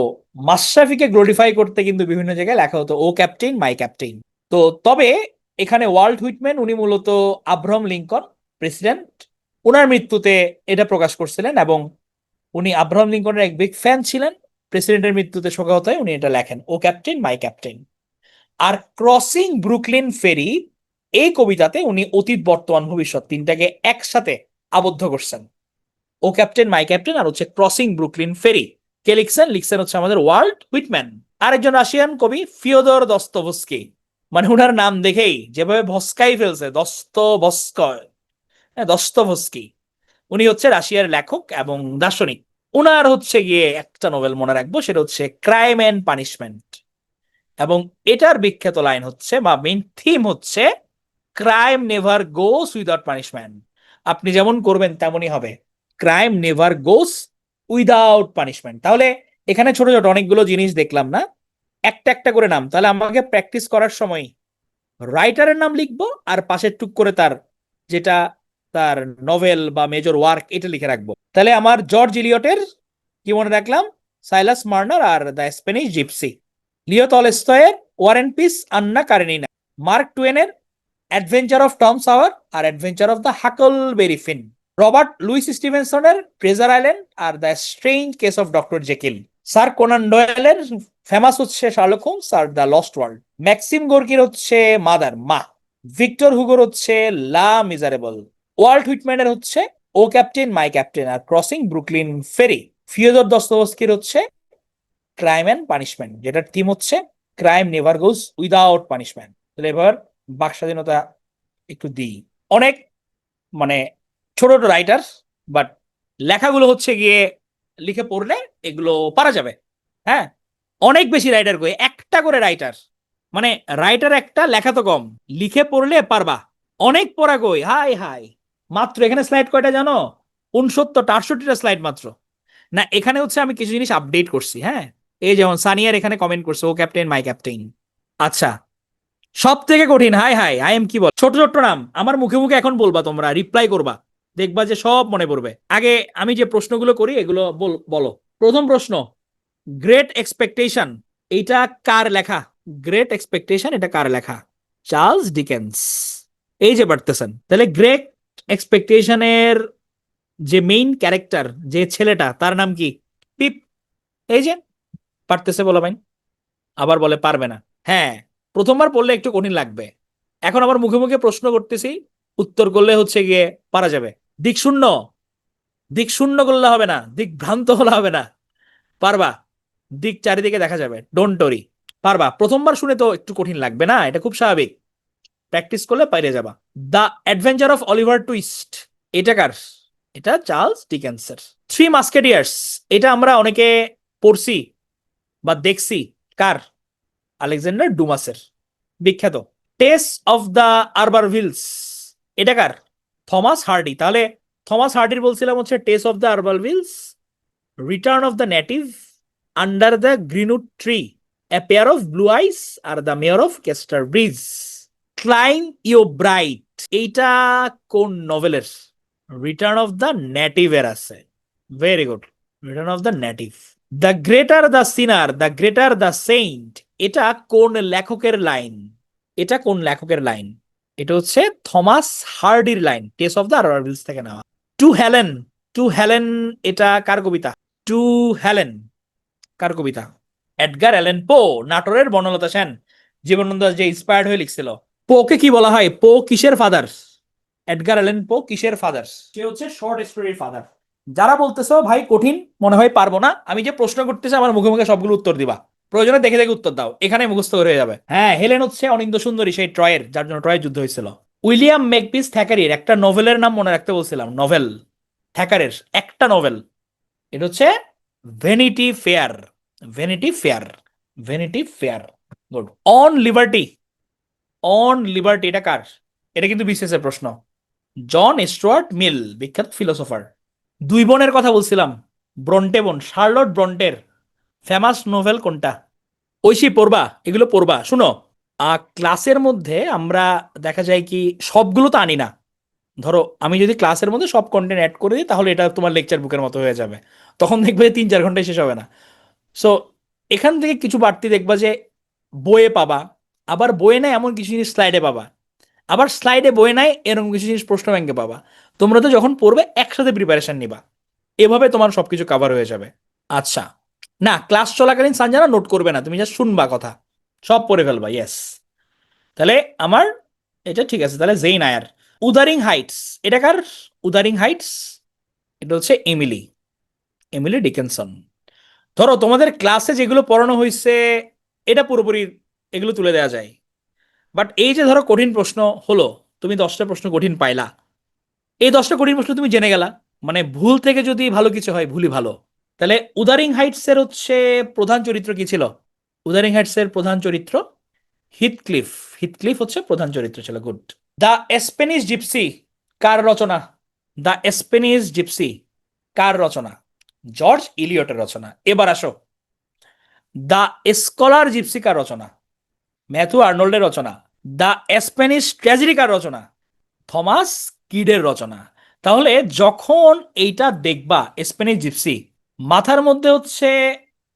মাশরাফিকে গ্লোরিফাই করতে কিন্তু বিভিন্ন জায়গায় লেখা হতো ও ক্যাপ্টেইন মাই ক্যাপ্টেইন। তো তবে এখানে ওয়াল্ট হুইটম্যান উনি মূলত আব্রাহাম লিঙ্কন প্রেসিডেন্ট, ওনার মৃত্যুতে এটা প্রকাশ করছিলেন এবং উনি আব্রাহাম লিঙ্কনের এক বিগ ফ্যান ছিলেন। প্রেসিডেন্টের মৃত্যুতে শোকাহতায় উনি এটা লেখেন, ও ক্যাপ্টেন মাই ক্যাপ্টেন। আর ক্রসিং ব্রুকলিন ফেরি, এই কবিতাতে উনি অতীত বর্তমান ভবিষ্যৎ তিনটাকে একসাথে আবদ্ধ করছেন। ও ক্যাপ্টেন মাই ক্যাপ্টেন আর হচ্ছে ক্রসিং ব্রুকলিন ফেরি। কে লিখছেন? লিখছেন হচ্ছে আমাদের ওয়াল্ট হুইটম্যান। আরেকজন রাশিয়ান কবি ফিওদর দস্তভস্কি, মানে ওনার নাম দেখেই যেভাবে ভস্কাই ফেলছে, দস্তভস্কয়, হ্যাঁ দস্তভস্কি। উনি হচ্ছে রাশিয়ার লেখক এবং দার্শনিক। উনার হচ্ছে গিয়ে একটা নোবেল মনে রাখবো, সেটা হচ্ছে ক্রাইম এন্ড পানিশমেন্ট। এবং এটার বিখ্যাত লাইন হচ্ছে বা মেইন থিম হচ্ছে ক্রাইম নেভার গোস উইদাউট পানিশমেন্ট। আপনি যেমন করবেন তেমনই হবে, ক্রাইম নেভার গোস উইদাউট পানিশমেন্ট। তাহলে এখানে ছোট ছোট অনেকগুলো জিনিস দেখলাম না, একটা একটা করে নাম। তাহলে আমাকে প্র্যাকটিস করার সময় রাইটারের নাম লিখবো আর পাশের টুক করে তার যেটা তার নভেল বা মেজর ওয়ার্ক এটা লিখে রাখবো। তাহলে আমার জর্জ ইলিয়টের কি মনে রাখলাম? সাইলাস মার্নার আর দ্য স্প্যানিশ জিপসি। লিও টলস্টয়ের war and peace Anna Karenina. Mark টুয়েনের অ্যাডভেঞ্চার অফ টম সাওয়ার আর adventure of the Huckleberry Finn. Robert Louis স্টিভেনসনের ট্রেজার আইল্যান্ড আর the strange case of doctor Jekyll. Sir Conan ডয়েলের ফেমাস হচ্ছে শার্লক হোমস আর দ্য লস্ট ওয়ার্ল্ড। ম্যাক্সিম গোর্কির হচ্ছে মাদার, মা। ভিক্টর হুগোর হচ্ছে লা মিজারেবল। ওয়াল্ট হুইটম্যানের হচ্ছে ও ক্যাপ্টেন মাই ক্যাপ্টেন আর ক্রসিং ব্রুকলিন ফেরি। ফিওদর দস্তোভস্কির হচ্ছে ক্রাইম অ্যান্ড পানিশমেন্ট, যেটার থিম হচ্ছে crime never goes without punishment. তাহলে এবার বাক স্বাধীনতা একটু দিই। অনেক মানে ছোট ছোট রাইটার, বাট লেখাগুলো হচ্ছে গিয়ে লিখে পড়লে এগুলো পারা যাবে। হ্যাঁ, অনেক বেশি রাইটার কই, একটা করে রাইটার, মানে রাইটার একটা, লেখা তো কম, লিখে পড়লে পারবা। অনেক পড়া কই, হাই হাই। মাত্র এখানে স্লাইড কয়টা জানো? 69টা 68টা স্লাইড মাত্র। না এখানে হচ্ছে আমি কিছু জিনিস আপডেট করছি। হ্যাঁ, এই যেমন সানিয়ার এখানে কমেন্ট করছে ও ক্যাপ্টেন মাই ক্যাপ্টেন। আচ্ছা, সব থেকে কঠিন, হাই হাই আই এম কি বল, ছোট ছোট নাম আমার মুখে মুখে এখন বলবা, তোমরা রিপ্লাই করবা, দেখবা যে সব মনে পড়বে। আগে আমি যে প্রশ্নগুলো করি এগুলো বলো। প্রথম প্রশ্ন, গ্রেট এক্সপেকটেশন এইটা কার লেখা? গ্রেট এক্সপেকটেশন এটা কার লেখা? Charles Dickens. এই যে পারতেছেন, তাহলে গ্রেট এক্সপেকটেশনের যে মেইন ক্যারেক্টার যে ছেলেটা তার নাম কি? পিপ। এই যে পারতেছে বলা ভাই, আবার বলে পারবে না। হ্যাঁ, প্রথমবার পড়লে একটু কঠিন লাগবে। এখন আবার মুখে মুখে প্রশ্ন করতেছি, উত্তর করলে হচ্ছে গিয়ে পারা যাবে। দিক শূন্য, দিক শূন্য করলে হবে না, দিক ভ্রান্ত হলে হবে না, পারবা। দিক চারিদিকে দেখা যাবে, ডোন্ট ওরি, পারবা। প্রথমবার শুনে তো একটু কঠিন লাগবে না, এটা খুব স্বাভাবিক, প্র্যাকটিস করলে পাইরে যাবা। The adventure of Oliver twist এটা কার? এটা চার্লস ডিকেন্সের। থ্রি মাস্কেটিয়ার্স এটা আমরা অনেকে পড়ছি বা দেখছি, কার? আলেকজান্ডার ডুমাসের, বিখ্যাত। টেস অফ দ্য আরবারভিলস এটা কার? Thomas Hardy. তাহলে থমাস হার্ডির বলছিলাম হচ্ছে Tess of the Urbervilles, return of the native, under the greenwood tree, a pair of blue eyes আর the mayor of Casterbridge. Clym Yeobright এইটা কোন নভেলের? রিটার্ন অফ দ্য নেটিভ এর আছে, very good, return of the native. The greater the sinner the greater the saint এটা কোন লেখকের লাইন? এটা কোন লেখকের লাইন? এটা হচ্ছে থমাস হার্ডির line, Tess of the Urbervilles থেকে নেওয়া। টু হেলেন, টু হেলেন এটা কার কবিতা? টু হেলেন কার কবিতা? এডগার অ্যালেন পো, নাটোরের বনলতা সেন জীবনানন্দ যে ইন্সপায়ার্ড হয়ে লিখছিল। পোকে কি বলা হয়? পো কিসের ফাদার? এডগার অ্যালেন পো কিসের ফাদার? সে হচ্ছে শর্ট স্টোরির ফাদার। যারা বলতেছো ভাই কঠিন মনে হয় পারবো না, আমি যে প্রশ্ন করতেছি আমার মুখে মুখে সবগুলো উত্তর দিবা, প্রয়োজনে দেখে দেখে উত্তর দাও, এখানে মুখস্থ হয়ে যাবে। হ্যাঁ, হেলেন হচ্ছে অনিন্দ সুন্দরী, সেই ট্রয়ের, যার জন্য ট্রয়ের যুদ্ধ হয়েছিল। উইলিয়াম মেকপিস থ্যাকারির একটা নোভেলের নাম মনে রাখতে বলছিলাম, নোভেল থ্যাকারের একটা নোভেল, এটা হচ্ছে vanity fair. Vanity fair, vanity fair, good. On liberty, on liberty এটা কার? এটা কিন্তু বিসিএস এর প্রশ্ন। জন স্টুয়ার্ট মিল, বিখ্যাত ফিলোসোফার। দুই বোনের কথা বলছিলাম, ব্রন্টে বোন, শার্লট ব্রন্টের ফেমাস নোভেল কোনটা? ঐশী পড়বা, এগুলো পড়বা। শুনো, ক্লাসের মধ্যে আমরা দেখা যায় কি সবগুলো তো আনি না। ধরো আমি যদি ক্লাসের মধ্যে সব কন্টেন্ট অ্যাড করে দিই তাহলে এটা তোমার লেকচার বুকের মতো হয়ে যাবে, তখন দেখবে 3-4 ঘন্টায় শেষ হবে না। সো এখান থেকে কিছু বাড়তি দেখবা যে বইয়ে পাবা, আবার বইয়ে না এমন কিছু জিনিস স্লাইডে পাবা। আবার স্লাইডে বই নাই এরকম কিছু জিনিস প্রশ্ন ব্যাংকে পাবা। তোমরা তো যখন পড়বে একসাথে প্রিপারেশন নিবা, এভাবে তোমার সবকিছু কভার হয়ে যাবে। আচ্ছা, না ক্লাস চলাকালীন সানজানা নোট করবে না, তুমি জাস্ট শুনবা কথা, সব পড়ে ফেলবা। ইয়েস, তাহলে আমার এটা ঠিক আছে। তাহলে জেইন আয়ার। উদারিং হাইটস, এটা কার? উদারিং হাইটস এটা হচ্ছে এমিলি, এমিলি ডিকেনসন। ধরো তোমাদের ক্লাসে যেগুলো পড়ানো হয়েছে এটা পুরোপুরি এগুলো তুলে দেওয়া যায়, বাট এই যে ধরো কঠিন প্রশ্ন হলো, তুমি 10টা প্রশ্ন কঠিন পাইলা, এই 10টা কঠিন প্রশ্ন তুমি জেনে গেলা, মানে ভুল থেকে যদি ভালো কিছু হয় ভুলই ভালো। তাহলে উদারিং হাইটস এর হচ্ছে প্রধান চরিত্র কি ছিল? উদারিং হাইটস এর প্রধান চরিত্র হিথক্লিফ। হিথক্লিফ হচ্ছে প্রধান চরিত্র ছিল। গুড। দ্য স্প্যানিশ জিপসি কার রচনা? দ্য স্প্যানিশ জিপসি কার রচনা? জর্জ ইলিয়টের রচনা। এবার আসো, দ্য স্কলার জিপসি কার রচনা? ম্যাথু আর্নল্ডের রচনা। দ্য স্প্যানিশ ট্র্যাজেডি কার রচনা? থমাস কিডের রচনা। তাহলে যখন এইটা দেখবা স্প্যানিশ জিপসি, মাথার মধ্যে হচ্ছে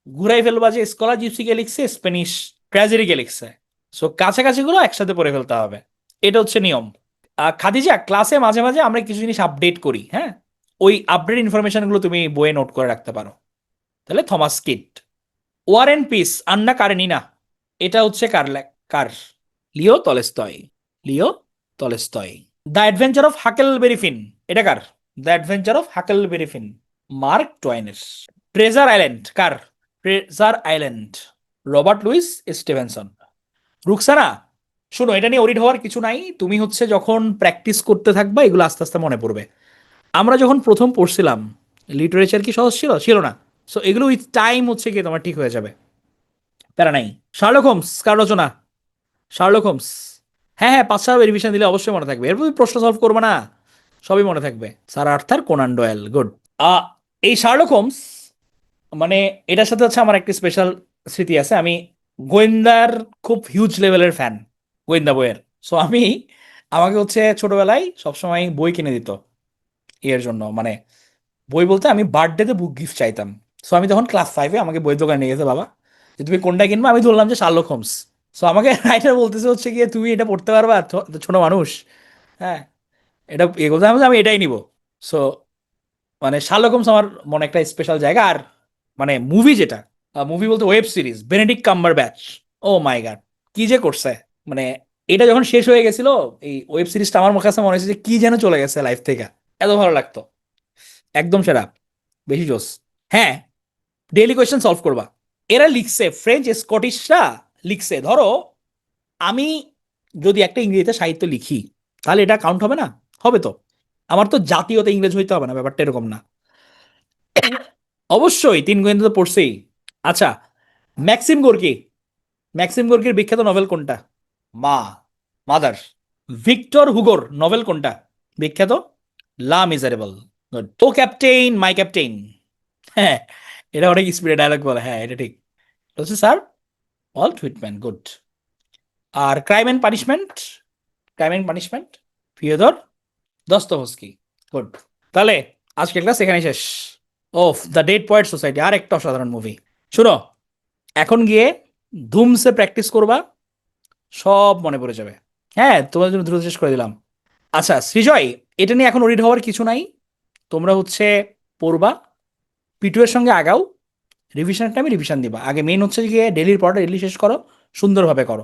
ঘুরাই ফেলবা যে স্কলার জিপসি কে লিখছে, স্প্যানিশ ট্র্যাজেডি কে লিখছে। সো কাছাকাছি গুলো একসাথে পড়ে ফেলতে হবে, এটা হচ্ছে নিয়ম। খাদিজা, ক্লাসে মাঝে মাঝে আমরা কিছু জিনিস আপডেট করি, হ্যাঁ, ওই আপডেট ইনফরমেশন গুলো তুমি বইয়ে নোট করে রাখতে পারো। তাহলে Thomas Kyd. War and peace Anna Karenina, এটা হচ্ছে কার? Leo Tolstoy. Leo Tolstoy. The adventure of Huckleberry Finn, এটা কার? The adventure of Huckleberry Finn Mark টোয়াইনের। ট্রেজার আইল্যান্ড কার? Treasure island Robert Louis Stevenson. Ruksana, শোনো, এটা নিয়ে ওরিড হওয়ার কিছু নাই, তুমি হচ্ছে যখন প্র্যাকটিস করতে থাকবা এগুলো আস্তে আস্তে মনে পড়বে। আমরা যখন প্রথম পড়ছিলাম লিটারেচার কি সহজ ছিল? ছিল না। সো এগুলো উইথ টাইম হচ্ছে কি তোমার ঠিক হয়ে যাবে, প্যারা নাই। শার্লক হোমস কার রচনা? শার্লক হোমস, হ্যাঁ হ্যাঁ, 5 সাল রিভিশন দিলে অবশ্যই মনে থাকবে, এরপর তুমি প্রশ্ন সলভ করবে না, সবই মনে থাকবে। Sir Arthur Conan Doyle. Good. এই শার্লক হোমস, মানে এটার সাথে হচ্ছে আমার একটি স্পেশাল স্মৃতি আছে। আমি গোয়েন্দার খুব হিউজ লেভেলের ফ্যান, গোয়েন্দা বইয়ের। সো আমাকে হচ্ছে ছোটবেলায় সবসময় বই কিনে দিত এর জন্য, মানে বই বলতে আমি বার্থডেতে বুক গিফট চাইতাম। সো আমি তখন ক্লাস 5-এ আমাকে বইয়ের দোকানে নিয়ে গেছে বাবা, যে তুমি কোনটা কিনবা, আমি ধরলাম যে শার্লক হোমস। সো আমাকে রাইটার বলতেছে হচ্ছে গিয়ে তুমি এটা পড়তে পারবা, ছোট মানুষ, হ্যাঁ, এটা এ বলতে আমি এটাই নিব। সো মানে শার্লক হোমস আমার মনে একটা স্পেশাল জায়গা। আর মানে মুভি যেটা, মুভি বলতে ওয়েব সিরিজ, বেনেডিক্ট কাম্বার ব্যাচ, ও মাই গড, কি যে করছে, মানে এটা যখন শেষ হয়ে গেছিল এই ওয়েব সিরিজটা, আমার কাছে মনে হয়েছে যে কি যেন চলে গেছে লাইফ থেকে, এত ভালো লাগতো, একদম সেরা, বেশি জোস। হ্যাঁ, ডেইলি কোয়েশ্চেন সলভ করবা। এরা লিখছে, ফ্রেঞ্চ স্কটিশরা লিখছে। ধরো আমি যদি একটা ইংরেজিতে সাহিত্য লিখি, তাহলে এটা কাউন্ট হবে না? হবে তো। আমার তো জাতীয়তে ইংরেজ হইতে হবে না, ব্যাপারটা এরকম না। অবশ্যই 3 গোয়েন্দা তো পড়ছেই। আচ্ছা, ম্যাক্সিম গোর্কি, ম্যাক্সিম গোর্কির বিখ্যাত নভেল কোনটা? মা, মাদার। ভিক্টর হুগোর নভেল কোনটা বিখ্যাত? লা মিজারেবল। গুড। ও ক্যাপ্টেইন মাই ক্যাপ্টেইন, হ্যাঁ, এটা অনেক স্পিডে ডায়লগ বলে, হ্যাঁ এটা ঠিক। এটা হচ্ছে স্যার ওয়াল্ট হুইটম্যান। গুড। আর crime and punishment, crime and punishment Fyodor Dostoevsky. Good. তাহলে আজকের ক্লাস এখানে শেষ। ওফ, দ্য ডেড পয়েট সোসাইটি আর একটা অসাধারণ মুভি। শুনো, এখন গিয়ে ধুমসে প্র্যাকটিস করবা, সব মনে পড়ে যাবে। হ্যাঁ, তোমাদের জন্য দ্রুত শেষ করে দিলাম। আচ্ছা সৃজয়, এটা নিয়ে এখন ওরিড হওয়ার কিছু নাই, তোমরা হচ্ছে পড়বা, পিটু এর সঙ্গে আগাও, রিভিশন টাইমে রিভিশন দিবা। আগে মেন হচ্ছে গিয়ে ডেলির পড়াটা ডেলি শেষ করো, সুন্দরভাবে করো।